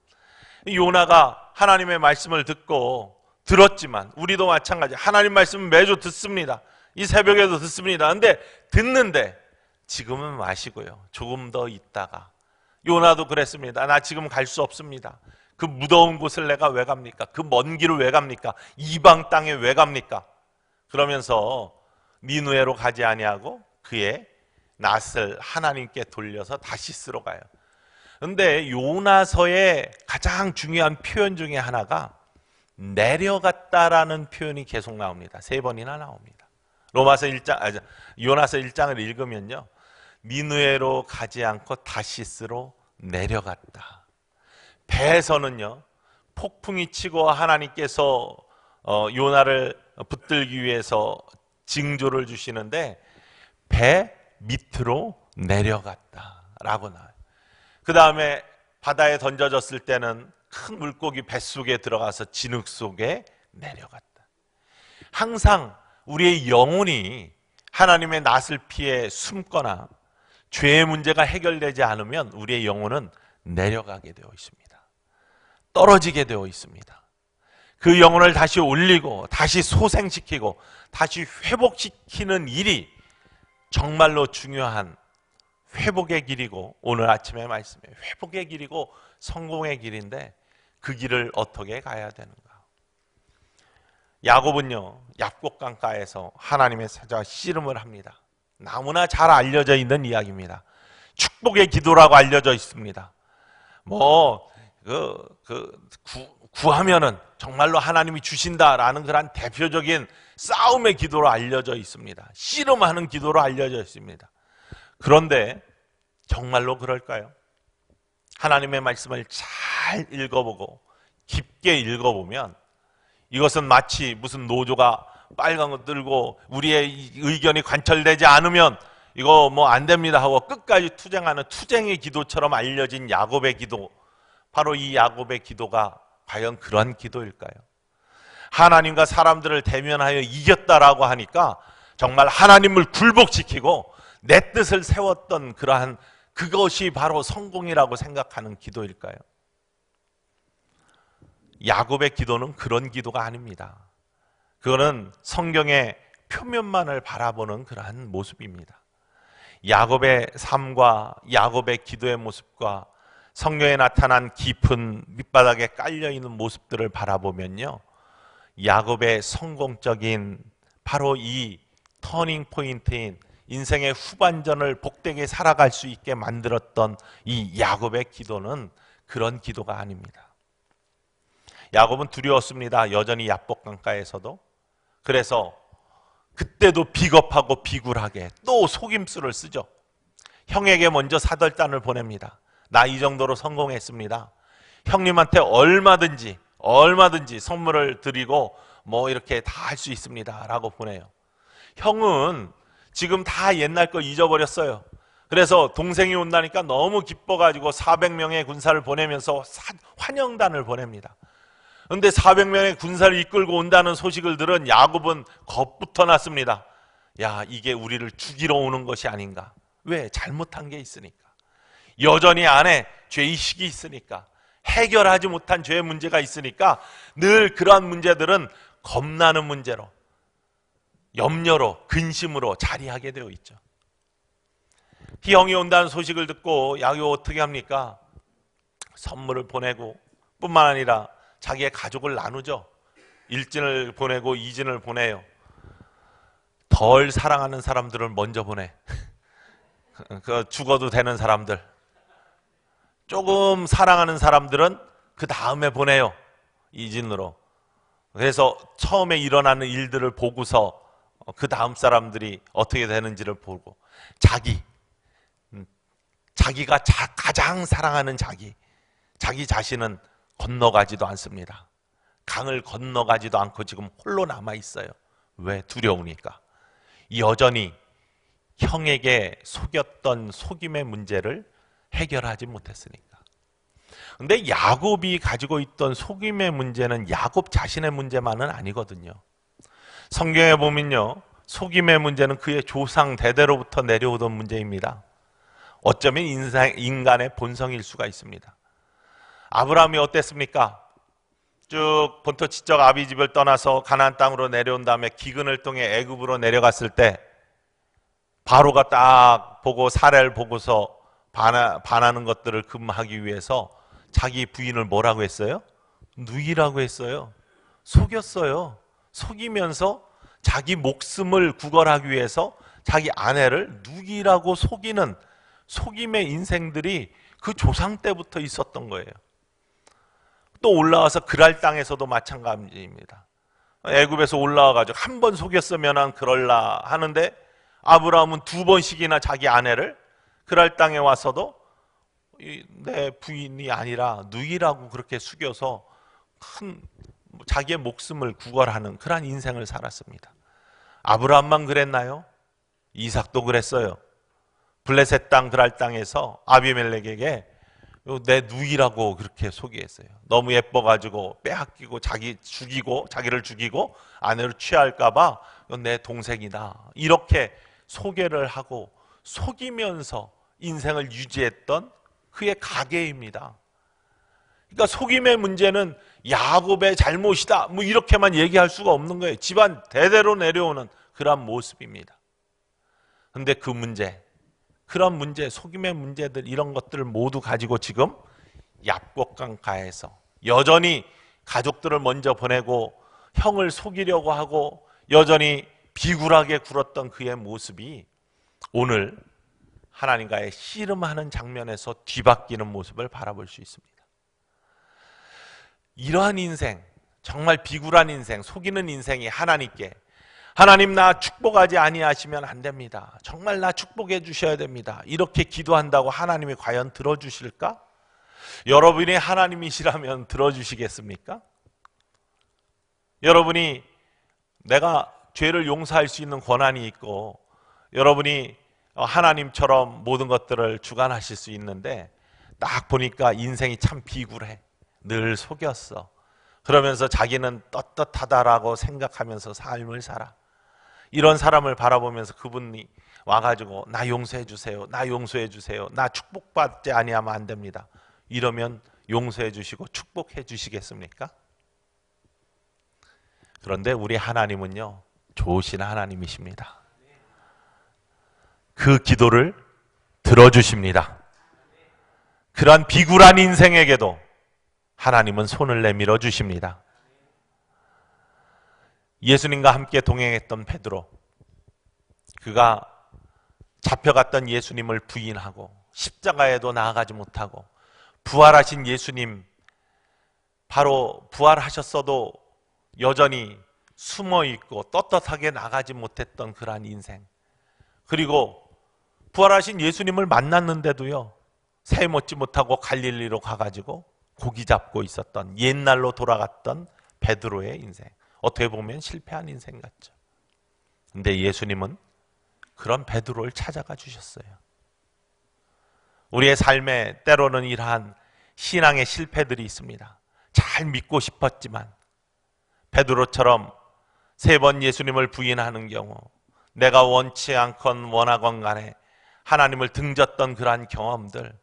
요나가 하나님의 말씀을 듣고 들었지만, 우리도 마찬가지. 하나님 말씀은 매주 듣습니다. 이 새벽에도 듣습니다. 근데 듣는데 지금은 마시고요, 조금 더 있다가. 요나도 그랬습니다. 나 지금 갈 수 없습니다. 그 무더운 곳을 내가 왜 갑니까? 그 먼 길을 왜 갑니까? 이방 땅에 왜 갑니까? 그러면서 니느웨로 가지 아니하고 그의 낯을 하나님께 돌려서 다시스로 가요. 그런데 요나서의 가장 중요한 표현 중에 하나가 내려갔다라는 표현이 계속 나옵니다. 3번이나 나옵니다. 요나서 1장을 읽으면요, 니느웨로 가지 않고 다시스로 내려갔다. 배에서는요, 폭풍이 치고 하나님께서 요나를 붙들기 위해서 징조를 주시는데 배 밑으로 내려갔다라고 나와요. 그 다음에 바다에 던져졌을 때는 큰 물고기 뱃속에 들어가서 진흙 속에 내려갔다. 항상 우리의 영혼이 하나님의 낯을 피해 숨거나 죄의 문제가 해결되지 않으면 우리의 영혼은 내려가게 되어 있습니다. 떨어지게 되어 있습니다. 그 영혼을 다시 올리고 다시 소생시키고 다시 회복시키는 일이 정말로 중요한 회복의 길이고, 오늘 아침의 말씀에 회복의 길이고 성공의 길인데 그 길을 어떻게 가야 되는가? 야곱은요, 약복강가에서 하나님의 사자와 씨름을 합니다. 너무나 잘 알려져 있는 이야기입니다. 축복의 기도라고 알려져 있습니다. 구하면은 정말로 하나님이 주신다라는 그런 대표적인 싸움의 기도로 알려져 있습니다. 씨름하는 기도로 알려져 있습니다. 그런데 정말로 그럴까요? 하나님의 말씀을 잘 읽어보고 깊게 읽어보면 이것은 마치 무슨 노조가 빨간 거 들고 우리의 의견이 관철되지 않으면 이거 안 됩니다 하고 끝까지 투쟁하는 투쟁의 기도처럼 알려진 야곱의 기도, 바로 이 야곱의 기도가 과연 그런 기도일까요? 하나님과 사람들을 대면하여 이겼다라고 하니까 정말 하나님을 굴복시키고 내 뜻을 세웠던 그러한 그것이 바로 성공이라고 생각하는 기도일까요? 야곱의 기도는 그런 기도가 아닙니다. 그거는 성경의 표면만을 바라보는 그러한 모습입니다. 야곱의 삶과 야곱의 기도의 모습과 성경에 나타난 깊은 밑바닥에 깔려있는 모습들을 바라보면요, 야곱의 성공적인 바로 이 터닝 포인트인 인생의 후반전을 복되게 살아갈 수 있게 만들었던 이 야곱의 기도는 그런 기도가 아닙니다. 야곱은 두려웠습니다. 여전히 야복 강가에서도. 그래서 그때도 비겁하고 비굴하게 또 속임수를 쓰죠. 형에게 먼저 사절단을 보냅니다. 나 이 정도로 성공했습니다. 형님한테 얼마든지 선물을 드리고 뭐 이렇게 다 할 수 있습니다 라고 보내요. 형은 지금 다 옛날 거 잊어버렸어요. 그래서 동생이 온다니까 너무 기뻐가지고 400명의 군사를 보내면서 환영단을 보냅니다. 그런데 400명의 군사를 이끌고 온다는 소식을 들은 야곱은 겁부터 났습니다. 야, 이게 우리를 죽이러 오는 것이 아닌가. 왜? 잘못한 게 있으니까. 여전히 안에 죄의식이 있으니까. 해결하지 못한 죄의 문제가 있으니까 늘 그러한 문제들은 겁나는 문제로, 염려로, 근심으로 자리하게 되어 있죠. 형이 온다는 소식을 듣고 야곱이 어떻게 합니까? 선물을 보내고 뿐만 아니라 자기의 가족을 나누죠. 일진을 보내고 이진을 보내요. 덜 사랑하는 사람들을 먼저 보내. 죽어도 되는 사람들. 조금 사랑하는 사람들은 그 다음에 보내요. 이진으로. 그래서 처음에 일어나는 일들을 보고서 그 다음 사람들이 어떻게 되는지를 보고 자기가 가장 사랑하는 자기 자신은 건너가지도 않습니다. 강을 건너가지도 않고 지금 홀로 남아있어요. 왜? 두려우니까. 여전히 형에게 속였던 속임의 문제를 해결하지 못했으니까. 근데 야곱이 가지고 있던 속임의 문제는 야곱 자신의 문제만은 아니거든요. 성경에 보면요, 속임의 문제는 그의 조상 대대로부터 내려오던 문제입니다. 어쩌면 인간의 본성일 수가 있습니다. 아브라함이 어땠습니까? 쭉 본토 지적 아비 집을 떠나서 가나안 땅으로 내려온 다음에 기근을 통해 애굽으로 내려갔을 때 바로가 딱 보고 사례를 보고서 반하는 것들을 금하기 위해서 자기 부인을 뭐라고 했어요? 누이라고 했어요. 속였어요. 속이면서 자기 목숨을 구걸하기 위해서 자기 아내를 누이라고 속이는 속임의 인생들이 그 조상 때부터 있었던 거예요. 또 올라와서 그랄 땅에서도 마찬가지입니다. 애굽에서 올라와가지고 한 번 속였으면 그럴라 하는데 아브라함은 2번씩이나 자기 아내를 그랄 땅에 와서도 내 부인이 아니라 누이라고 그렇게 숙여서 자기의 목숨을 구걸하는 그런 인생을 살았습니다. 아브라함만 그랬나요? 이삭도 그랬어요. 블레셋 땅 그랄 땅에서 아비멜렉에게 내 누이라고 그렇게 소개했어요. 너무 예뻐가지고 빼앗기고 자기를 죽이고 아내를 취할까봐 내 동생이다 이렇게 소개를 하고 속이면서 인생을 유지했던 그의 가계입니다. 그러니까 속임의 문제는 야곱의 잘못이다 뭐 이렇게만 얘기할 수가 없는 거예요. 집안 대대로 내려오는 그런 모습입니다. 그런데 그 문제, 그런 문제, 속임의 문제들 이런 것들을 모두 가지고 지금 얍곡강가에서 여전히 가족들을 먼저 보내고 형을 속이려고 하고 여전히 비굴하게 굴었던 그의 모습이 오늘 하나님과의 씨름하는 장면에서 뒤바뀌는 모습을 바라볼 수 있습니다. 이러한 인생, 정말 비굴한 인생, 속이는 인생이 하나님께 하나님 나 축복하지 아니하시면 안 됩니다. 정말 나 축복해 주셔야 됩니다. 이렇게 기도한다고 하나님이 과연 들어주실까? 여러분이 하나님이시라면 들어주시겠습니까? 여러분이 내가 죄를 용서할 수 있는 권한이 있고 여러분이 하나님처럼 모든 것들을 주관하실 수 있는데 딱 보니까 인생이 참 비굴해. 늘 속였어. 그러면서 자기는 떳떳하다라고 생각하면서 삶을 살아. 이런 사람을 바라보면서 그분이 와가지고 나 용서해 주세요. 나 용서해 주세요. 나 축복받지 아니하면 안 됩니다. 이러면 용서해 주시고 축복해 주시겠습니까? 그런데 우리 하나님은요, 좋으신 하나님이십니다. 그 기도를 들어주십니다. 그러한 비굴한 인생에게도 하나님은 손을 내밀어 주십니다. 예수님과 함께 동행했던 베드로, 그가 잡혀갔던 예수님을 부인하고 십자가에도 나아가지 못하고 부활하신 예수님, 바로 부활하셨어도 여전히 숨어있고 떳떳하게 나가지 못했던 그러한 인생, 그리고 부활하신 예수님을 만났는데도요 새 먹지 못하고 갈릴리로 가가지고 고기 잡고 있었던, 옛날로 돌아갔던 베드로의 인생, 어떻게 보면 실패한 인생 같죠. 근데 예수님은 그런 베드로를 찾아가 주셨어요. 우리의 삶에 때로는 이러한 신앙의 실패들이 있습니다. 잘 믿고 싶었지만 베드로처럼 3번 예수님을 부인하는 경우, 내가 원치 않건 원하건 간에 하나님을 등졌던 그러한 경험들,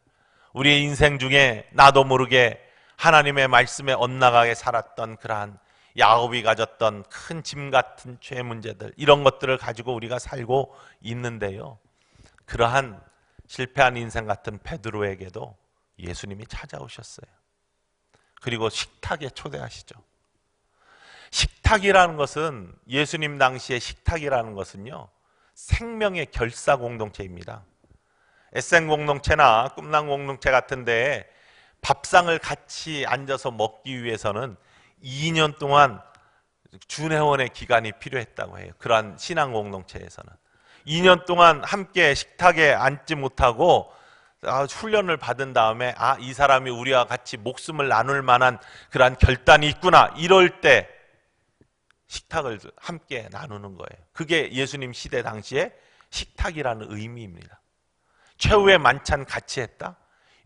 우리의 인생 중에 나도 모르게 하나님의 말씀에 엇나가게 살았던 그러한 야곱이 가졌던 큰 짐 같은 죄 문제들, 이런 것들을 가지고 우리가 살고 있는데요, 그러한 실패한 인생 같은 베드로에게도 예수님이 찾아오셨어요. 그리고 식탁에 초대하시죠. 식탁이라는 것은, 예수님 당시의 식탁이라는 것은요 생명의 결사 공동체입니다. 에센 공동체나 꿈난 공동체 같은 데에 밥상을 같이 앉아서 먹기 위해서는 2년 동안 준회원의 기간이 필요했다고 해요. 그러한 신앙 공동체에서는 2년 동안 함께 식탁에 앉지 못하고 훈련을 받은 다음에 이 사람이 우리와 같이 목숨을 나눌 만한 그러한 결단이 있구나, 이럴 때 식탁을 함께 나누는 거예요. 그게 예수님 시대 당시에 식탁이라는 의미입니다. 최후의 만찬 같이 했다?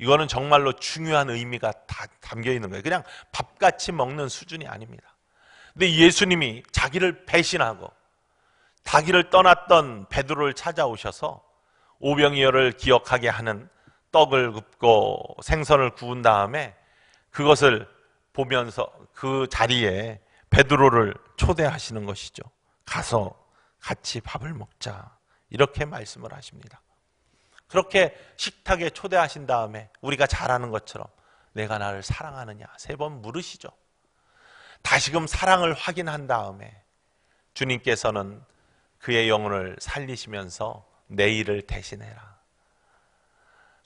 이거는 정말로 중요한 의미가 다 담겨 있는 거예요. 그냥 밥같이 먹는 수준이 아닙니다. 근데 예수님이 자기를 배신하고 자기를 떠났던 베드로를 찾아오셔서 오병이어를 기억하게 하는 떡을 굽고 생선을 구운 다음에 그것을 보면서 그 자리에 베드로를 초대하시는 것이죠. 가서 같이 밥을 먹자, 이렇게 말씀을 하십니다. 그렇게 식탁에 초대하신 다음에 우리가 잘 아는 것처럼 내가 나를 사랑하느냐 3번 물으시죠. 다시금 사랑을 확인한 다음에 주님께서는 그의 영혼을 살리시면서 내 일을 대신해라.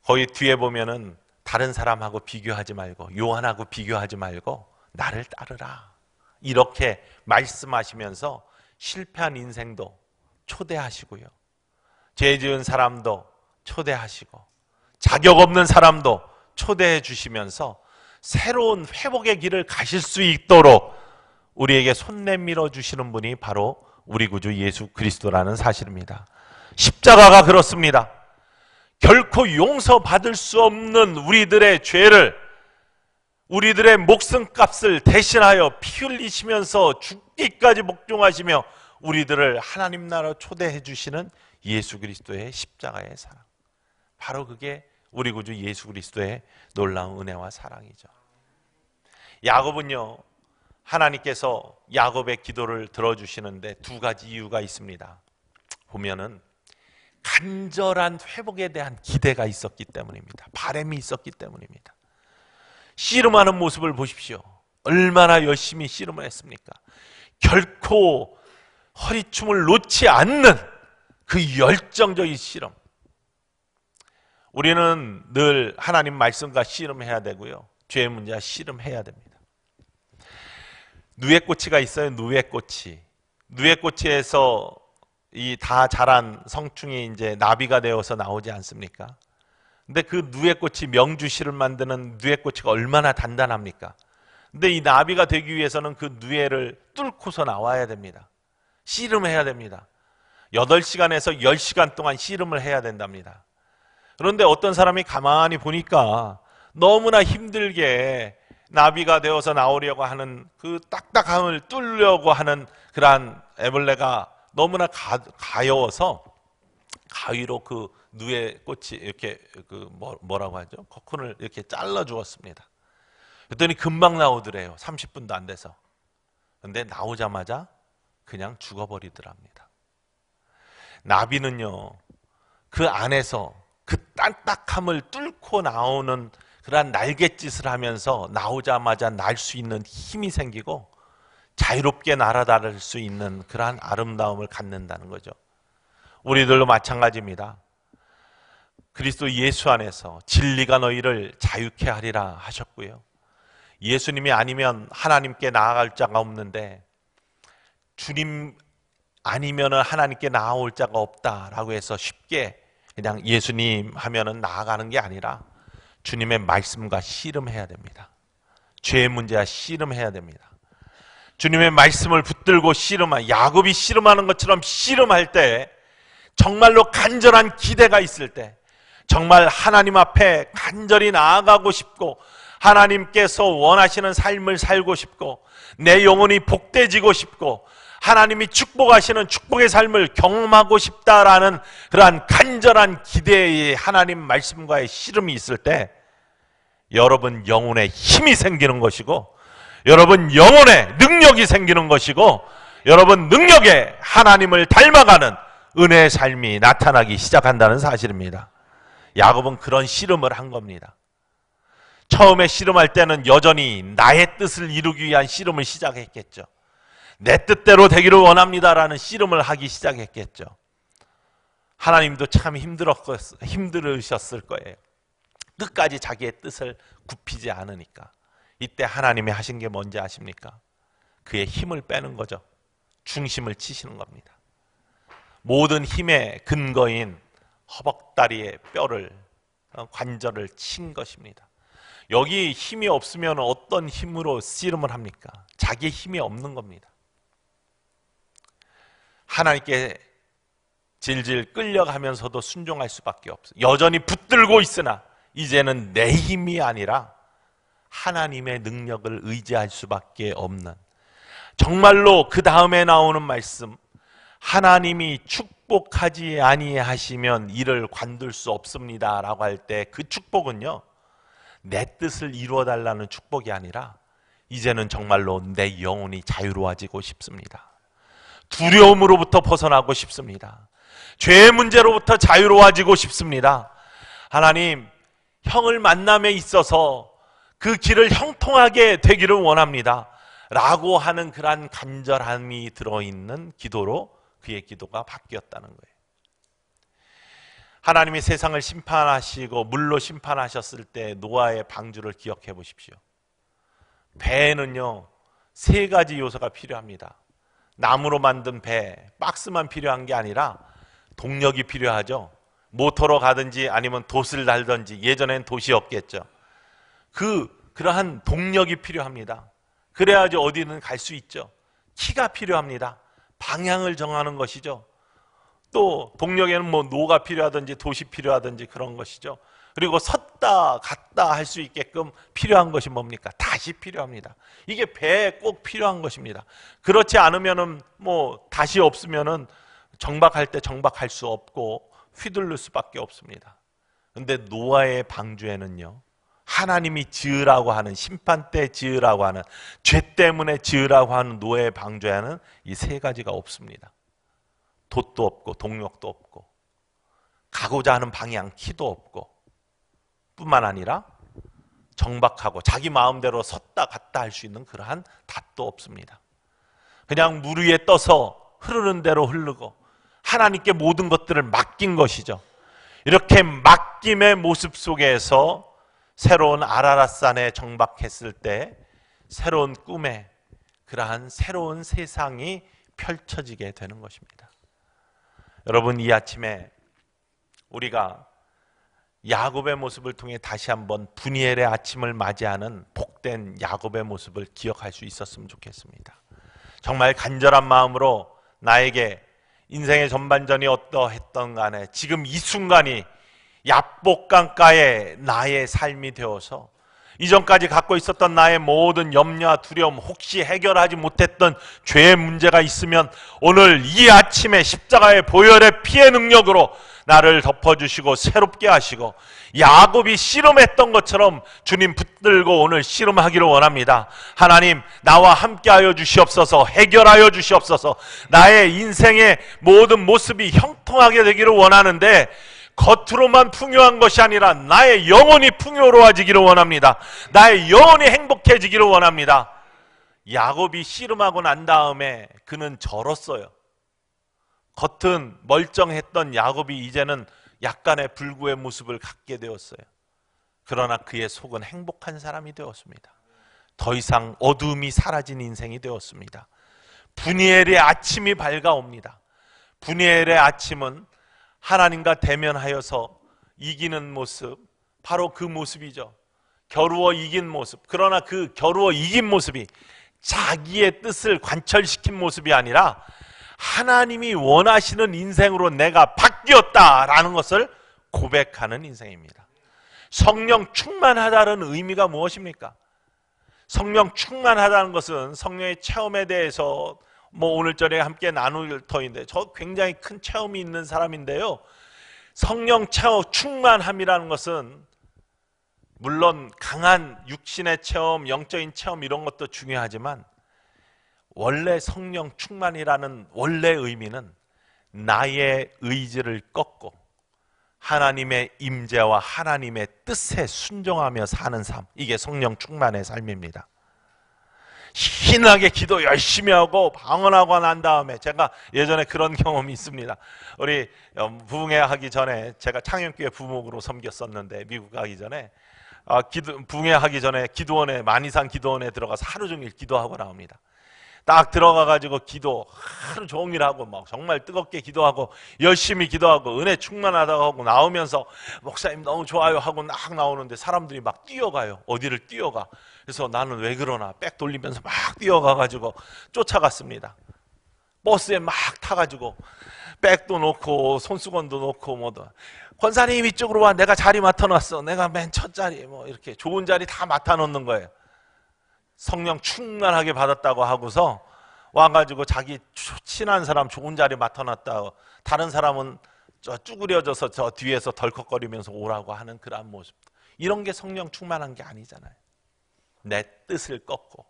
거기 뒤에 보면은 다른 사람하고 비교하지 말고, 요한하고 비교하지 말고 나를 따르라, 이렇게 말씀하시면서 실패한 인생도 초대하시고요, 죄 지은 사람도 초대하시고 자격 없는 사람도 초대해 주시면서 새로운 회복의 길을 가실 수 있도록 우리에게 손 내밀어 주시는 분이 바로 우리 구주 예수 그리스도라는 사실입니다. 십자가가 그렇습니다. 결코 용서받을 수 없는 우리들의 죄를, 우리들의 목숨값을 대신하여 피 흘리시면서 죽기까지 복종하시며 우리들을 하나님 나라로 초대해 주시는 예수 그리스도의 십자가의 사랑, 바로 그게 우리 구주 예수 그리스도의 놀라운 은혜와 사랑이죠. 야곱은요, 하나님께서 야곱의 기도를 들어주시는데 2가지 이유가 있습니다. 보면은 간절한 회복에 대한 기대가 있었기 때문입니다. 바람이 있었기 때문입니다. 씨름하는 모습을 보십시오. 얼마나 열심히 씨름을 했습니까? 결코 허리춤을 놓지 않는 그 열정적인 씨름. 우리는 늘 하나님 말씀과 씨름해야 되고요, 죄의 문제와 씨름해야 됩니다. 누에꽃이가 있어요. 누에꽃이에서 이 다 자란 성충이 이제 나비가 되어서 나오지 않습니까? 근데 그 누에꽃이 명주실을 만드는 누에꽃이가 얼마나 단단합니까? 근데 이 나비가 되기 위해서는 그 누에를 뚫고서 나와야 됩니다. 씨름해야 됩니다. 8시간에서 10시간 동안 씨름을 해야 된답니다. 그런데 어떤 사람이 가만히 보니까 너무나 힘들게 나비가 되어서 나오려고 하는 그 딱딱함을 뚫으려고 하는 그러한 애벌레가 너무나 가여워서 가위로 그 누에 꽃이 이렇게 뭐라고 하죠? 코쿤을 이렇게 잘라 주었습니다. 그랬더니 금방 나오더래요. 30분도 안 돼서. 근데 나오자마자 그냥 죽어버리더랍니다. 나비는요, 그 안에서 그 딱딱함을 뚫고 나오는 그러한 날갯짓을 하면서 나오자마자 날 수 있는 힘이 생기고 자유롭게 날아다닐 수 있는 그러한 아름다움을 갖는다는 거죠. 우리들도 마찬가지입니다. 그리스도 예수 안에서 진리가 너희를 자유케 하리라 하셨고요. 예수님이 아니면 하나님께 나아갈 자가 없는데 주님 아니면 하나님께 나아올 자가 없다라고 해서 쉽게 그냥 예수님 하면은 나아가는 게 아니라 주님의 말씀과 씨름해야 됩니다. 죄의 문제와 씨름해야 됩니다. 주님의 말씀을 붙들고 씨름한, 야곱이 씨름하는 것처럼 씨름할 때, 정말로 간절한 기대가 있을 때, 정말 하나님 앞에 간절히 나아가고 싶고 하나님께서 원하시는 삶을 살고 싶고 내 영혼이 복되지고 싶고 하나님이 축복하시는 축복의 삶을 경험하고 싶다라는 그러한 간절한 기대의 하나님 말씀과의 씨름이 있을 때 여러분 영혼에 힘이 생기는 것이고 여러분 영혼에 능력이 생기는 것이고 여러분 능력에 하나님을 닮아가는 은혜의 삶이 나타나기 시작한다는 사실입니다. 야곱은 그런 씨름을 한 겁니다. 처음에 씨름할 때는 여전히 나의 뜻을 이루기 위한 씨름을 시작했겠죠. 내 뜻대로 되기를 원합니다라는 씨름을 하기 시작했겠죠. 하나님도 참 힘들으셨을 거예요. 끝까지 자기의 뜻을 굽히지 않으니까. 이때 하나님이 하신 게 뭔지 아십니까? 그의 힘을 빼는 거죠. 중심을 치시는 겁니다. 모든 힘의 근거인 허벅다리의 뼈를, 관절을 친 것입니다. 여기 힘이 없으면 어떤 힘으로 씨름을 합니까? 자기의 힘이 없는 겁니다. 하나님께 질질 끌려가면서도 순종할 수밖에 없어요. 여전히 붙들고 있으나 이제는 내 힘이 아니라 하나님의 능력을 의지할 수밖에 없는, 정말로 그 다음에 나오는 말씀, 하나님이 축복하지 아니하시면 이를 관둘 수 없습니다 라고 할 때 그 축복은요, 내 뜻을 이루어 달라는 축복이 아니라 이제는 정말로 내 영혼이 자유로워지고 싶습니다. 두려움으로부터 벗어나고 싶습니다. 죄의 문제로부터 자유로워지고 싶습니다. 하나님, 형을 만남에 있어서 그 길을 형통하게 되기를 원합니다 라고 하는 그러한 간절함이 들어있는 기도로 그의 기도가 바뀌었다는 거예요. 하나님이 세상을 심판하시고 물로 심판하셨을 때 노아의 방주를 기억해 보십시오. 배에는요 3가지 요소가 필요합니다. 나무로 만든 배, 박스만 필요한 게 아니라 동력이 필요하죠. 모터로 가든지 아니면 돛을 달든지, 예전엔 돛이 없겠죠. 그러한 동력이 필요합니다. 그래야지 어디는 갈 수 있죠. 키가 필요합니다. 방향을 정하는 것이죠. 또 동력에는 뭐 노가 필요하든지 돛이 필요하든지 그런 것이죠. 그리고 섰다 갔다 할 수 있게끔 필요한 것이 뭡니까? 닷이 필요합니다. 이게 배에 꼭 필요한 것입니다. 그렇지 않으면은 뭐 닷이 없으면은 정박할 때 정박할 수 없고 휘둘릴 수밖에 없습니다. 그런데 노아의 방주에는요, 하나님이 지으라고 하는, 심판 때 지으라고 하는, 죄 때문에 지으라고 하는 노아의 방주에는 이 3가지가 없습니다. 돛도 없고 동력도 없고 가고자 하는 방향 키도 없고, 뿐만 아니라 정박하고 자기 마음대로 섰다 갔다 할 수 있는 그러한 닷도 없습니다. 그냥 물 위에 떠서 흐르는 대로 흐르고 하나님께 모든 것들을 맡긴 것이죠. 이렇게 맡김의 모습 속에서 새로운 아라랏산에 정박했을 때 새로운 꿈에, 그러한 새로운 세상이 펼쳐지게 되는 것입니다. 여러분, 이 아침에 우리가 야곱의 모습을 통해 다시 한번 분이엘의 아침을 맞이하는 복된 야곱의 모습을 기억할 수 있었으면 좋겠습니다. 정말 간절한 마음으로 나에게 인생의 전반전이 어떠했던 간에 지금 이 순간이 야복강가의 나의 삶이 되어서 이전까지 갖고 있었던 나의 모든 염려와 두려움, 혹시 해결하지 못했던 죄의 문제가 있으면 오늘 이 아침에 십자가의 보혈의 피의 능력으로 나를 덮어주시고 새롭게 하시고, 야곱이 씨름했던 것처럼 주님 붙들고 오늘 씨름하기를 원합니다. 하나님, 나와 함께하여 주시옵소서. 해결하여 주시옵소서. 나의 인생의 모든 모습이 형통하게 되기를 원하는데 겉으로만 풍요한 것이 아니라 나의 영혼이 풍요로워지기를 원합니다. 나의 영혼이 행복해지기를 원합니다. 야곱이 씨름하고 난 다음에 그는 절었어요. 겉은 멀쩡했던 야곱이 이제는 약간의 불구의 모습을 갖게 되었어요. 그러나 그의 속은 행복한 사람이 되었습니다. 더 이상 어두움이 사라진 인생이 되었습니다. 분이엘의 아침이 밝아옵니다. 분이엘의 아침은 하나님과 대면하여서 이기는 모습, 바로 그 모습이죠. 겨루어 이긴 모습. 그러나 그 겨루어 이긴 모습이 자기의 뜻을 관철시킨 모습이 아니라 하나님이 원하시는 인생으로 내가 바뀌었다라는 것을 고백하는 인생입니다. 성령 충만하다는 의미가 무엇입니까? 성령 충만하다는 것은 성령의 체험에 대해서 오늘절에 함께 나눌 터인데, 저 굉장히 큰 체험이 있는 사람인데요, 성령 체험 충만함이라는 것은 물론 강한 육신의 체험, 영적인 체험 이런 것도 중요하지만 원래 성령 충만이라는 원래 의미는 나의 의지를 꺾고 하나님의 임재와 하나님의 뜻에 순종하며 사는 삶, 이게 성령 충만의 삶입니다. 신나게 기도 열심히 하고 방언하고 난 다음에, 제가 예전에 그런 경험이 있습니다. 우리 부흥회 하기 전에 제가 창현교회 부목으로 섬겼었는데, 미국 가기 전에 부흥회 하기 전에 기도원에, 만이산 기도원에 들어가서 하루 종일 기도하고 나옵니다. 딱 들어가가지고 기도 하루 종일 하고 막 정말 뜨겁게 기도하고 열심히 기도하고 은혜 충만하다고 하고 나오면서 목사님 너무 좋아요 하고 막 나오는데 사람들이 막 뛰어가요. 어디를 뛰어가. 그래서 나는 왜 그러나 백 돌리면서 막 뛰어가가지고 쫓아갔습니다. 버스에 막 타가지고 백도 놓고 손수건도 놓고 뭐도, 권사님 이쪽으로 와, 내가 자리 맡아놨어, 내가 맨 첫 자리, 뭐 이렇게 좋은 자리 다 맡아놓는 거예요. 성령 충만하게 받았다고 하고서 와가지고 자기 친한 사람 좋은 자리 맡아놨다고, 다른 사람은 저 쭈그려져서 저 뒤에서 덜컥거리면서 오라고 하는 그런 모습, 이런 게 성령 충만한 게 아니잖아요. 내 뜻을 꺾고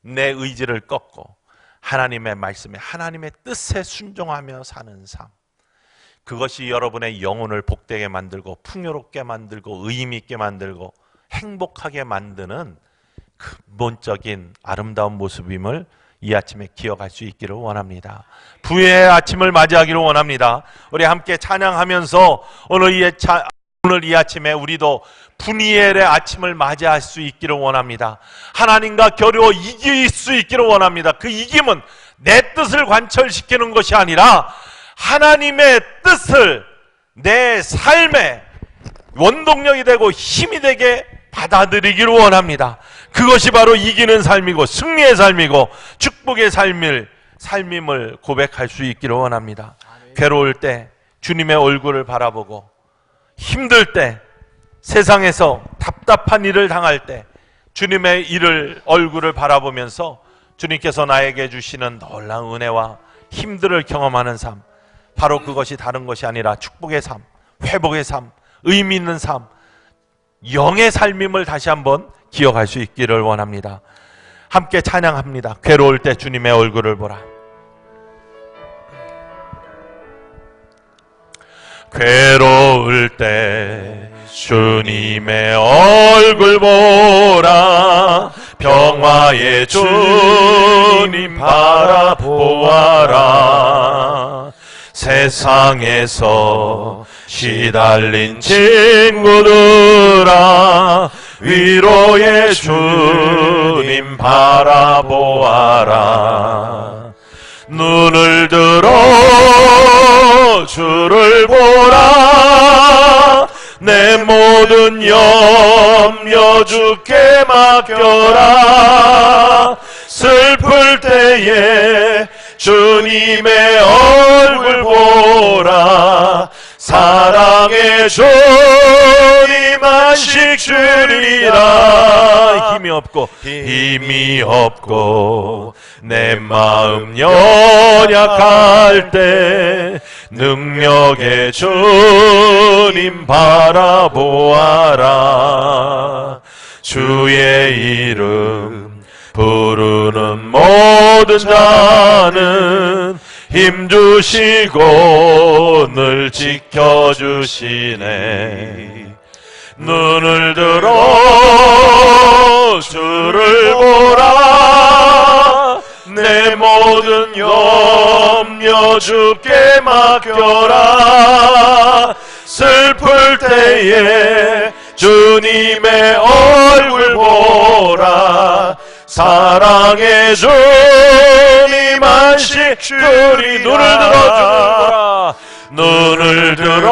내 의지를 꺾고 하나님의 말씀에, 하나님의 뜻에 순종하며 사는 삶, 그것이 여러분의 영혼을 복되게 만들고 풍요롭게 만들고 의미 있게 만들고 행복하게 만드는 근본적인 아름다운 모습임을 이 아침에 기억할 수 있기를 원합니다. 부의 아침을 맞이하기를 원합니다. 우리 함께 찬양하면서 오늘 이 아침에 우리도 분이엘의 아침을 맞이할 수 있기를 원합니다. 하나님과 겨루어 이길 수 있기를 원합니다. 그 이김은 내 뜻을 관철시키는 것이 아니라 하나님의 뜻을 내 삶의 원동력이 되고 힘이 되게 받아들이기를 원합니다. 그것이 바로 이기는 삶이고 승리의 삶이고 축복의 삶임을 고백할 수 있기를 원합니다. 괴로울 때 주님의 얼굴을 바라보고, 힘들 때, 세상에서 답답한 일을 당할 때 주님의 얼굴을 바라보면서 주님께서 나에게 주시는 놀라운 은혜와 힘들을 경험하는 삶, 바로 그것이 다른 것이 아니라 축복의 삶, 회복의 삶, 의미 있는 삶, 영의 삶임을 다시 한번 기억할 수 있기를 원합니다. 함께 찬양합니다. 괴로울 때 주님의 얼굴을 보라. 괴로울 때 주님의 얼굴 보라. 평화의 주님 바라보아라. 세상에서 시달린 친구들아, 위로의 주님 바라보아라. 눈을 들어 주를 보라. 내 모든 염려 주께 맡겨라. 슬플 때에 주님의 얼굴 보라. 사랑의 주님 안식 주리라. 힘이 없고 내 마음 연약할 때 능력의 주님 바라보아라. 주의 이름 부르는 모든 자는 힘주시고 늘 지켜주시네. 눈을 들어 주를 보라. 내 모든 염려 주께 맡겨라. 슬 때에 주님의 얼굴 보라. 사랑의 주님 안식 주리. 눈을 들어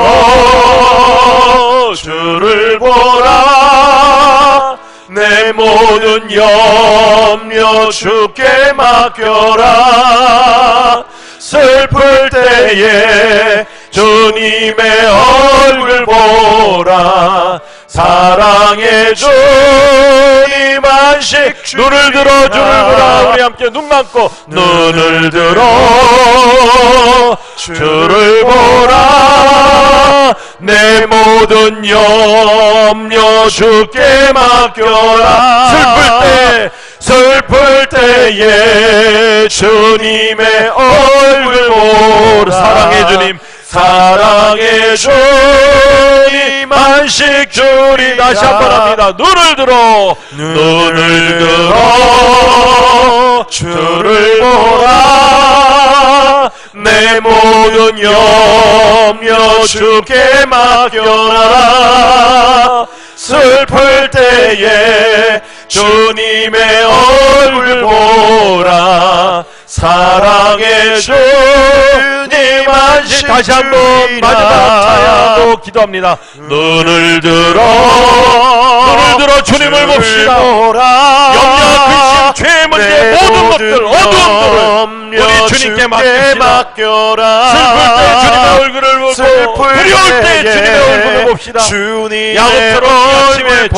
주를 보라. 내 모든 염려 주께 맡겨라. 슬플 때에 주님의 얼굴 보라. 사랑의 주님 안식. 눈을 들어 주를 보라. 우리 함께 눈 감고 눈을 들어 주를 보라. 내 모든 염려 주께 맡겨라. 슬플 때에 주님의 얼굴 보라. 사랑의 주님 안식 주리. 다시 한번 합니다. 눈을 들어 주를 보라. 내 모든 염려 주께 맡겨라. 슬플 때에 주님의 얼굴 보라. 사랑의 주님 안식. 다시 한번 마지막 찬양으로 기도합니다. 눈을 들어 주님을 봅시다. 염려, 근심, 죄 문제 모든 것들, 어두움들을 우리 주님께 맡겨라. 슬플 때 주님의 얼굴을 보고, 두려울 때 주님의 얼굴을 봅시다. 야곱처럼 아침에